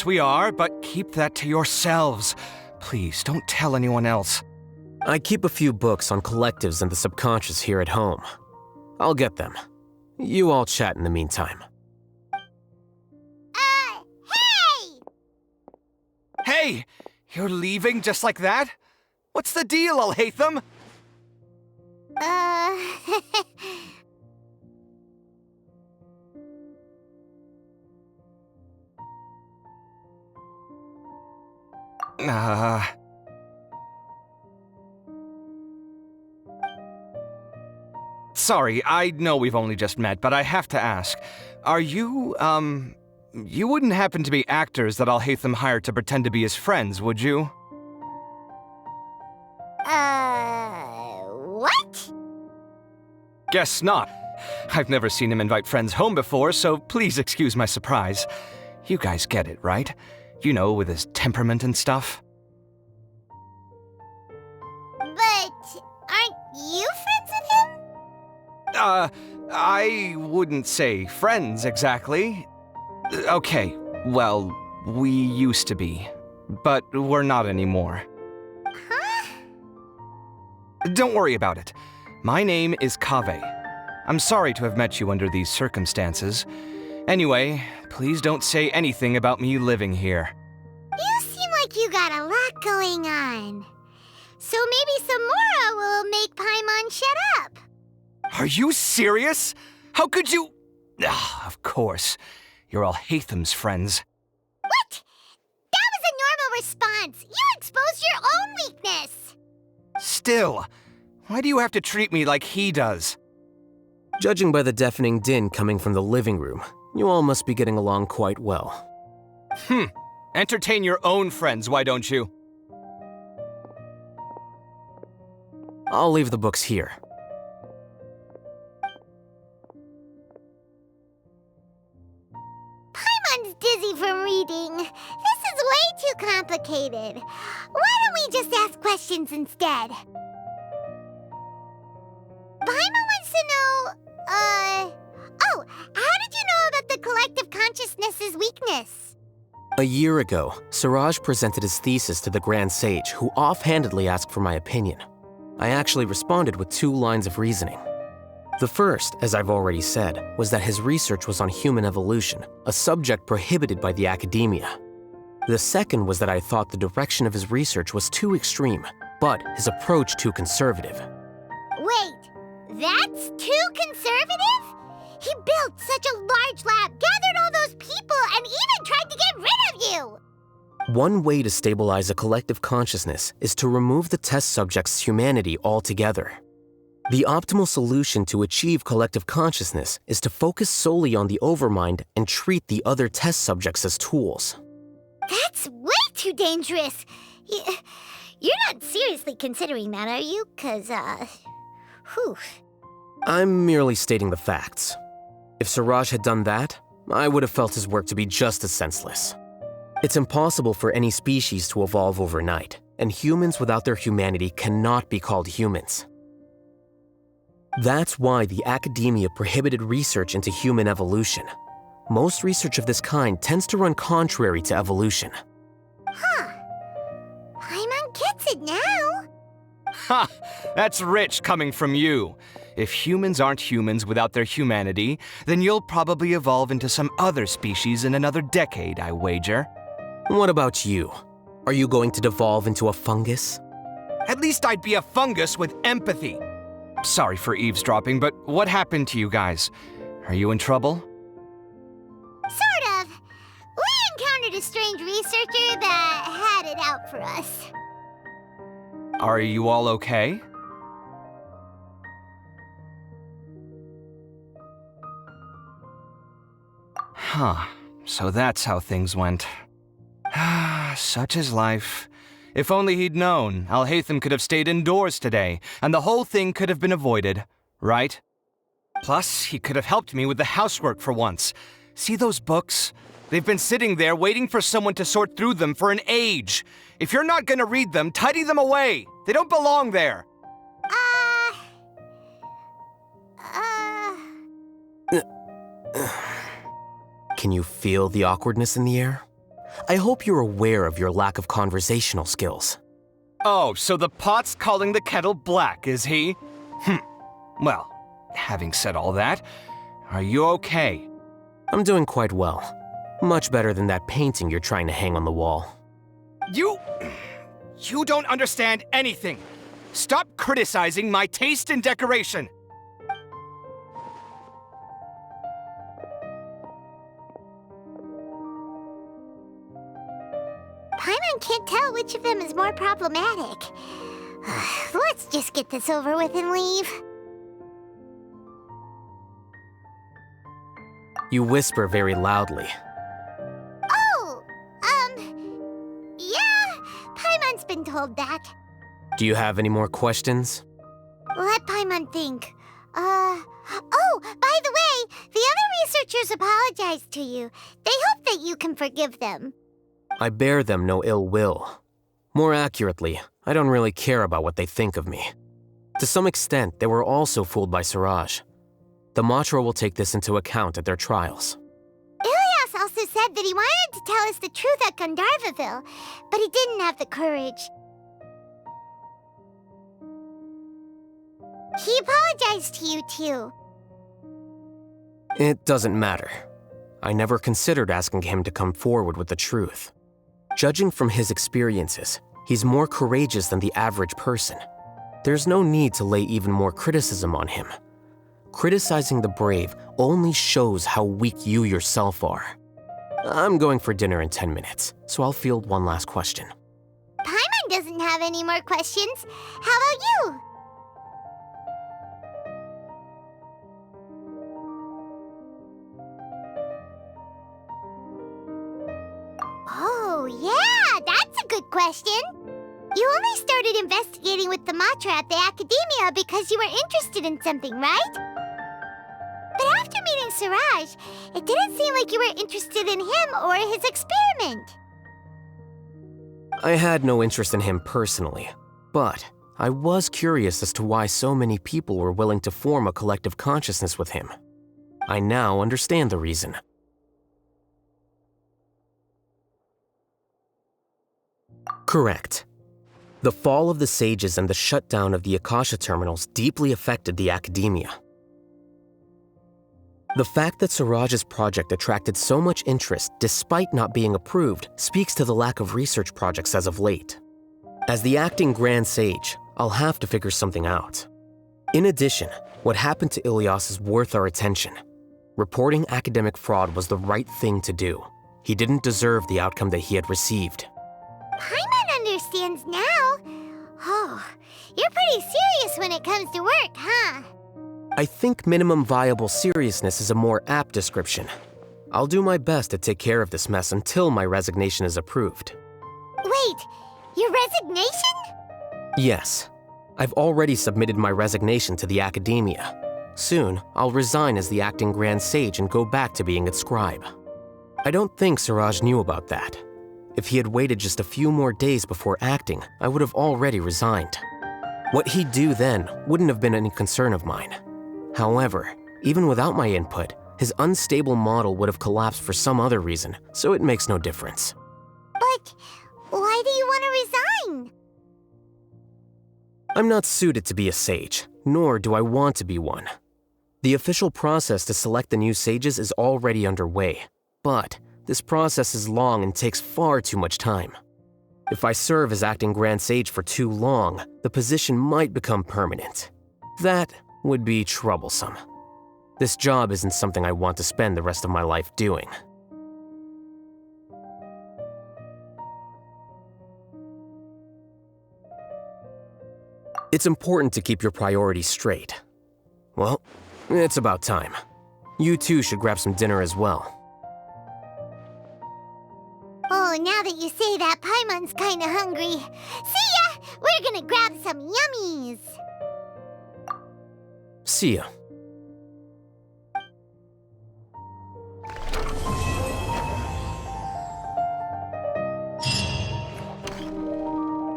we are, but keep that to yourselves. Please, don't tell anyone else. I keep a few books on collectives and the subconscious here at home. I'll get them. You all chat in the meantime. Hey! Hey! You're leaving just like that? What's the deal, Alhaitham? Sorry, I know we've only just met, but I have to ask. Are you, you wouldn't happen to be actors that Alhaitham hired to pretend to be his friends, would you? What? Guess not. I've never seen him invite friends home before, so please excuse my surprise. You guys get it, right? You know, with his temperament and stuff. But aren't you friends with him? I wouldn't say friends exactly. Okay, well, we used to be, but we're not anymore. Huh? Don't worry about it. My name is Kaveh. I'm sorry to have met you under these circumstances. Anyway, please don't say anything about me living here. You seem like you got a lot going on. So maybe Samora will make Paimon shut up. Are you serious? How could you? Of course. You're Alhaitham's friends. What? That was a normal response. You exposed your own weakness. Still, why do you have to treat me like he does? Judging by the deafening din coming from the living room, you all must be getting along quite well. Entertain your own friends, why don't you? I'll leave the books here. Paimon's dizzy from reading. This is way too complicated. Why don't we just ask questions instead? Paimon wants to know, how did you know about the collective consciousness's weakness? A year ago, Siraj presented his thesis to the Grand Sage, who offhandedly asked for my opinion. I actually responded with 2 lines of reasoning. The first, as I've already said, was that his research was on human evolution, a subject prohibited by the academia. The second was that I thought the direction of his research was too extreme, but his approach too conservative. Wait, that's too conservative? He built such a large lab, gathered all those people, and even tried to get rid of you! One way to stabilize a collective consciousness is to remove the test subject's humanity altogether. The optimal solution to achieve collective consciousness is to focus solely on the overmind and treat the other test subjects as tools. That's way too dangerous. You're not seriously considering that, are you? 'Cause, whew. I'm merely stating the facts. If Siraj had done that, I would have felt his work to be just as senseless. It's impossible for any species to evolve overnight, and humans without their humanity cannot be called humans. That's why the academia prohibited research into human evolution. Most research of this kind tends to run contrary to evolution. Huh. Paimon gets it now. Ha! That's rich coming from you. If humans aren't humans without their humanity, then you'll probably evolve into some other species in another decade, I wager. What about you? Are you going to devolve into a fungus? At least I'd be a fungus with empathy. Sorry for eavesdropping, but what happened to you guys? Are you in trouble? Sort of. We encountered a strange researcher that had it out for us. Are you all okay? Huh. So that's how things went. Such is life. If only he'd known, Alhaitham could have stayed indoors today, and the whole thing could have been avoided, right? Plus, he could have helped me with the housework for once. See those books? They've been sitting there waiting for someone to sort through them for an age. If you're not gonna read them, tidy them away. They don't belong there. Can you feel the awkwardness in the air? I hope you're aware of your lack of conversational skills. Oh, so the pot's calling the kettle black, is he? Well, having said all that, are you okay? I'm doing quite well. Much better than that painting you're trying to hang on the wall. You don't understand anything. Stop criticizing my taste in decoration. Paimon can't tell which of them is more problematic. Let's just get this over with and leave. You whisper very loudly. Oh, yeah, Paimon's been told that. Do you have any more questions? Let Paimon think. Oh, by the way, the other researchers apologized to you. They hope that you can forgive them. I bear them no ill will. More accurately, I don't really care about what they think of me. To some extent, they were also fooled by Siraj. The Matra will take this into account at their trials. Ilias also said that he wanted to tell us the truth at Gandharvaville, but he didn't have the courage. He apologized to you, too. It doesn't matter. I never considered asking him to come forward with the truth. Judging from his experiences, he's more courageous than the average person. There's no need to lay even more criticism on him. Criticizing the brave only shows how weak you yourself are. I'm going for dinner in 10 minutes, so I'll field one last question. Paimon doesn't have any more questions. How about you? Oh, yeah, that's a good question. You only started investigating with the Matra at the Academia because you were interested in something, right? But after meeting Siraj, it didn't seem like you were interested in him or his experiment. I had no interest in him personally, but I was curious as to why so many people were willing to form a collective consciousness with him. I now understand the reason. Correct. The fall of the sages and the shutdown of the Akasha terminals deeply affected the Academia. The fact that Siraj's project attracted so much interest despite not being approved speaks to the lack of research projects as of late. As the acting Grand Sage, I'll have to figure something out. In addition, what happened to Ilias is worth our attention. Reporting academic fraud was the right thing to do. He didn't deserve the outcome that he had received. Paimon understands now. Oh, you're pretty serious when it comes to work, huh? I think minimum viable seriousness is a more apt description. I'll do my best to take care of this mess until my resignation is approved. Wait, your resignation? Yes. I've already submitted my resignation to the Academia. Soon, I'll resign as the acting Grand Sage and go back to being its scribe. I don't think Siraj knew about that. If he had waited just a few more days before acting, I would have already resigned. What he'd do then wouldn't have been any concern of mine. However, even without my input, his unstable model would have collapsed for some other reason, so it makes no difference. But why do you want to resign? I'm not suited to be a sage, nor do I want to be one. The official process to select the new sages is already underway, but this process is long and takes far too much time. If I serve as acting Grand Sage for too long, the position might become permanent. That would be troublesome. This job isn't something I want to spend the rest of my life doing. It's important to keep your priorities straight. Well, it's about time. You too should grab some dinner as well. Oh, now that you say that, Paimon's kinda hungry. See ya! We're gonna grab some yummies! See ya.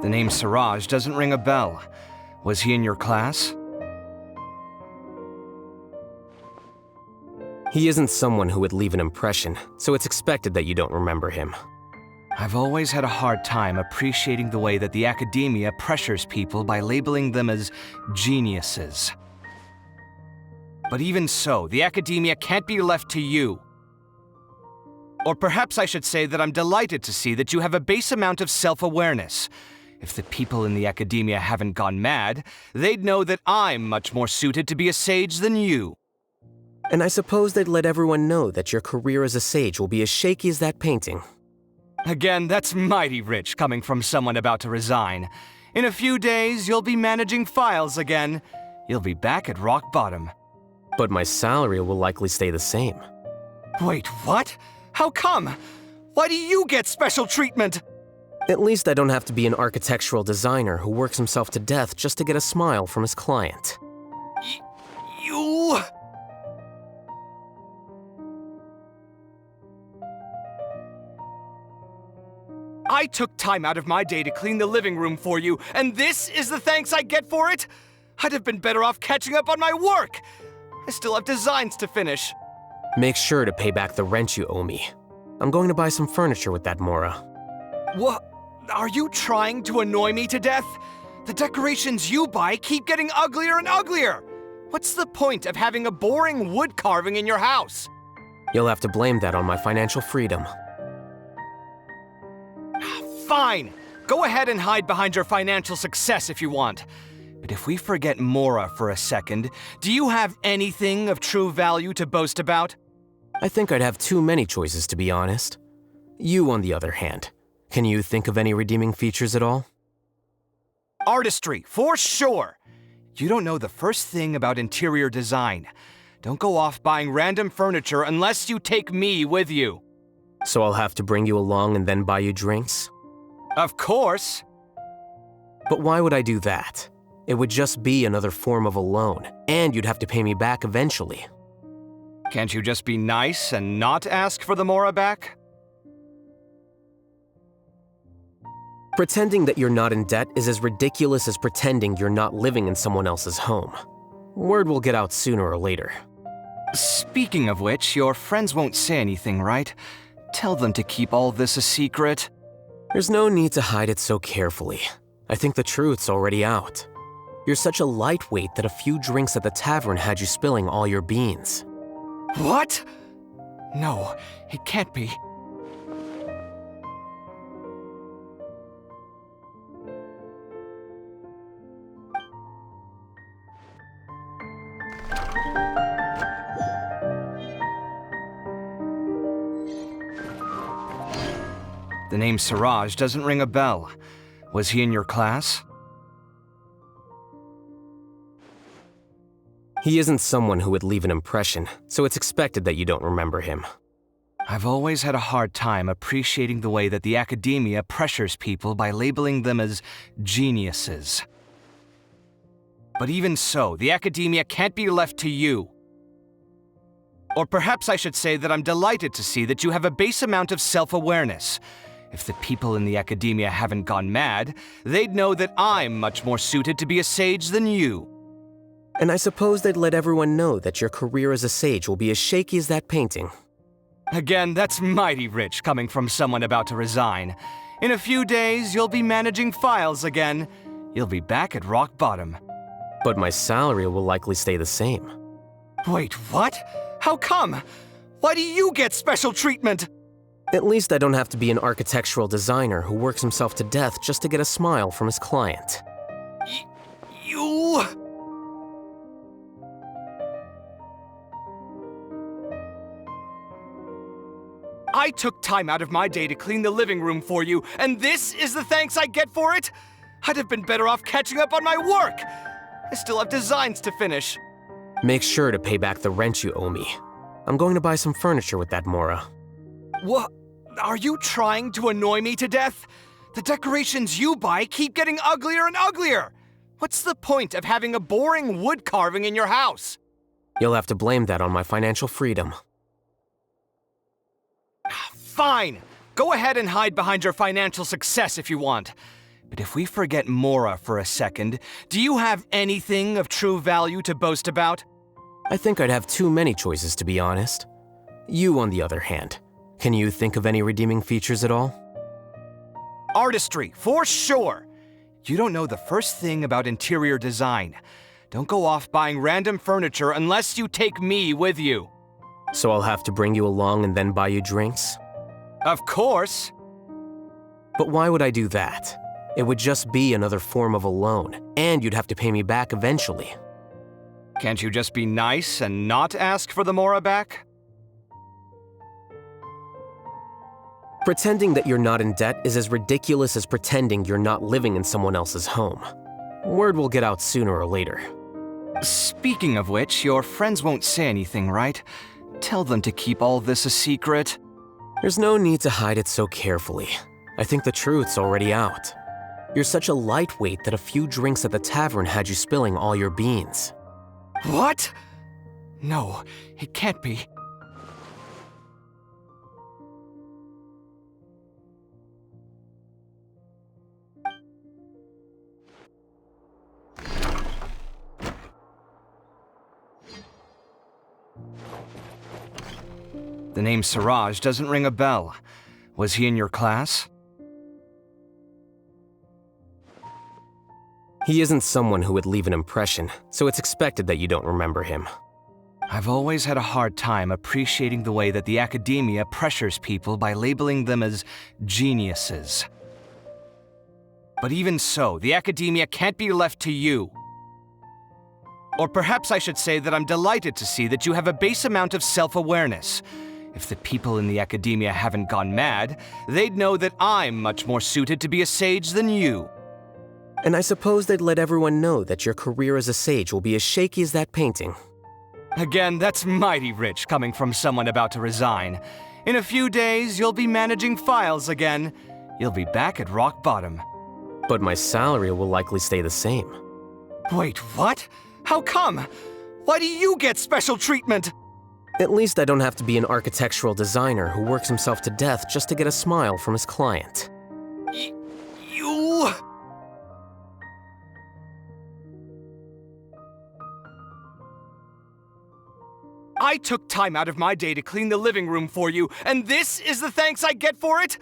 The name Siraj doesn't ring a bell. Was he in your class? He isn't someone who would leave an impression, so it's expected that you don't remember him. I've always had a hard time appreciating the way that the Academia pressures people by labeling them as geniuses. But even so, the Academia can't be left to you. Or perhaps I should say that I'm delighted to see that you have a base amount of self-awareness. If the people in the Academia haven't gone mad, they'd know that I'm much more suited to be a sage than you. And I suppose they'd let everyone know that your career as a sage will be as shaky as that painting. Again, that's mighty rich coming from someone about to resign. In a few days, you'll be managing files again. You'll be back at rock bottom. But my salary will likely stay the same. Wait, what? How come? Why do you get special treatment? At least I don't have to be an architectural designer who works himself to death just to get a smile from his client. You... I took time out of my day to clean the living room for you, and this is the thanks I get for it? I'd have been better off catching up on my work. I still have designs to finish. Make sure to pay back the rent you owe me. I'm going to buy some furniture with that Mora. What? Are you trying to annoy me to death? The decorations you buy keep getting uglier and uglier. What's the point of having a boring wood carving in your house? You'll have to blame that on my financial freedom. Fine. Go ahead and hide behind your financial success if you want. But if we forget Mora for a second, do you have anything of true value to boast about? I think I'd have too many choices, to be honest. You, on the other hand, can you think of any redeeming features at all? Artistry, for sure. You don't know the first thing about interior design. Don't go off buying random furniture unless you take me with you. So I'll have to bring you along and then buy you drinks? Of course. But why would I do that? It would just be another form of a loan, and you'd have to pay me back eventually. Can't you just be nice and not ask for the Mora back? Pretending that you're not in debt is as ridiculous as pretending you're not living in someone else's home. Word will get out sooner or later. Speaking of which, your friends won't say anything, right? Tell them to keep all this a secret. There's no need to hide it so carefully. I think the truth's already out. You're such a lightweight that a few drinks at the tavern had you spilling all your beans. What? No, it can't be. The name Siraj doesn't ring a bell. Was he in your class? He isn't someone who would leave an impression, so it's expected that you don't remember him. I've always had a hard time appreciating the way that the academia pressures people by labeling them as geniuses. But even so, the academia can't be left to you. Or perhaps I should say that I'm delighted to see that you have a base amount of self-awareness. If the people in the academia haven't gone mad, they'd know that I'm much more suited to be a sage than you. And I suppose they'd let everyone know that your career as a sage will be as shaky as that painting. Again, that's mighty rich coming from someone about to resign. In a few days, you'll be managing files again. You'll be back at rock bottom. But my salary will likely stay the same. Wait, what? How come? Why do you get special treatment? At least I don't have to be an architectural designer who works himself to death just to get a smile from his client. You... I took time out of my day to clean the living room for you, and this is the thanks I get for it? I'd have been better off catching up on my work. I still have designs to finish. Make sure to pay back the rent you owe me. I'm going to buy some furniture with that Mora. What? Are you trying to annoy me to death? The decorations you buy keep getting uglier and uglier. What's the point of having a boring wood carving in your house? You'll have to blame that on my financial freedom. Fine. Go ahead and hide behind your financial success if you want. But if we forget Mora for a second, do you have anything of true value to boast about? I think I'd have too many choices, to be honest. You, on the other hand, can you think of any redeeming features at all? Artistry, for sure. You don't know the first thing about interior design. Don't go off buying random furniture unless you take me with you. So I'll have to bring you along and then buy you drinks? Of course. But why would I do that? It would just be another form of a loan, and you'd have to pay me back eventually. Can't you just be nice and not ask for the Mora back? Pretending that you're not in debt is as ridiculous as pretending you're not living in someone else's home. Word will get out sooner or later. Speaking of which, your friends won't say anything, right? Tell them to keep all this a secret. There's no need to hide it so carefully. I think the truth's already out. You're such a lightweight that a few drinks at the tavern had you spilling all your beans. What? No, it can't be. The name Siraj doesn't ring a bell. Was he in your class? He isn't someone who would leave an impression, so it's expected that you don't remember him. I've always had a hard time appreciating the way that the academia pressures people by labeling them as geniuses. But even so, the academia can't be left to you. Or perhaps I should say that I'm delighted to see that you have a base amount of self-awareness. If the people in the academia haven't gone mad, they'd know that I'm much more suited to be a sage than you. And I suppose they'd let everyone know that your career as a sage will be as shaky as that painting. Again, that's mighty rich coming from someone about to resign. In a few days, you'll be managing files again. You'll be back at rock bottom. But my salary will likely stay the same. Wait, what? How come? Why do you get special treatment? At least I don't have to be an architectural designer who works himself to death just to get a smile from his client. You... I took time out of my day to clean the living room for you, and this is the thanks I get for it?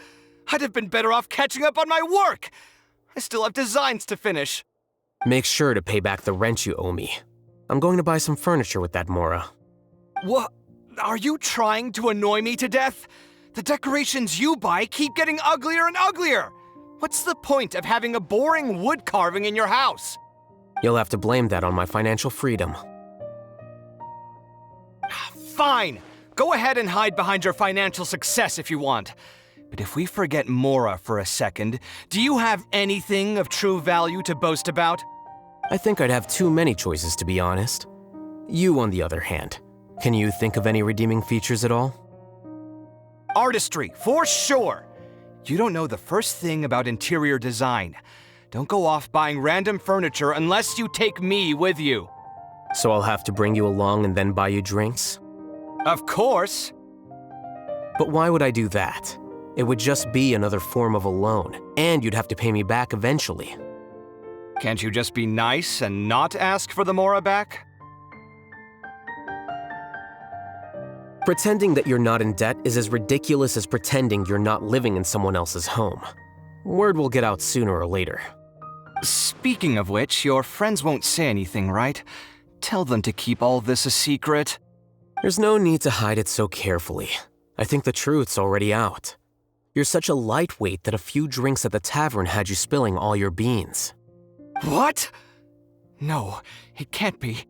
I'd have been better off catching up on my work. I still have designs to finish. Make sure to pay back the rent you owe me. I'm going to buy some furniture with that Mora. What? Are you trying to annoy me to death? The decorations you buy keep getting uglier and uglier. What's the point of having a boring wood carving in your house? You'll have to blame that on my financial freedom. Fine. Go ahead and hide behind your financial success if you want. But if we forget Mora for a second, do you have anything of true value to boast about? I think I'd have too many choices, to be honest. You, on the other hand, can you think of any redeeming features at all? Artistry, for sure. You don't know the first thing about interior design. Don't go off buying random furniture unless you take me with you. So I'll have to bring you along and then buy you drinks? Of course. But why would I do that? It would just be another form of a loan, and you'd have to pay me back eventually. Can't you just be nice and not ask for the Mora back? Pretending that you're not in debt is as ridiculous as pretending you're not living in someone else's home. Word will get out sooner or later. Speaking of which, your friends won't say anything, right? Tell them to keep all this a secret. There's no need to hide it so carefully. I think the truth's already out. You're such a lightweight that a few drinks at the tavern had you spilling all your beans. What? No, it can't be.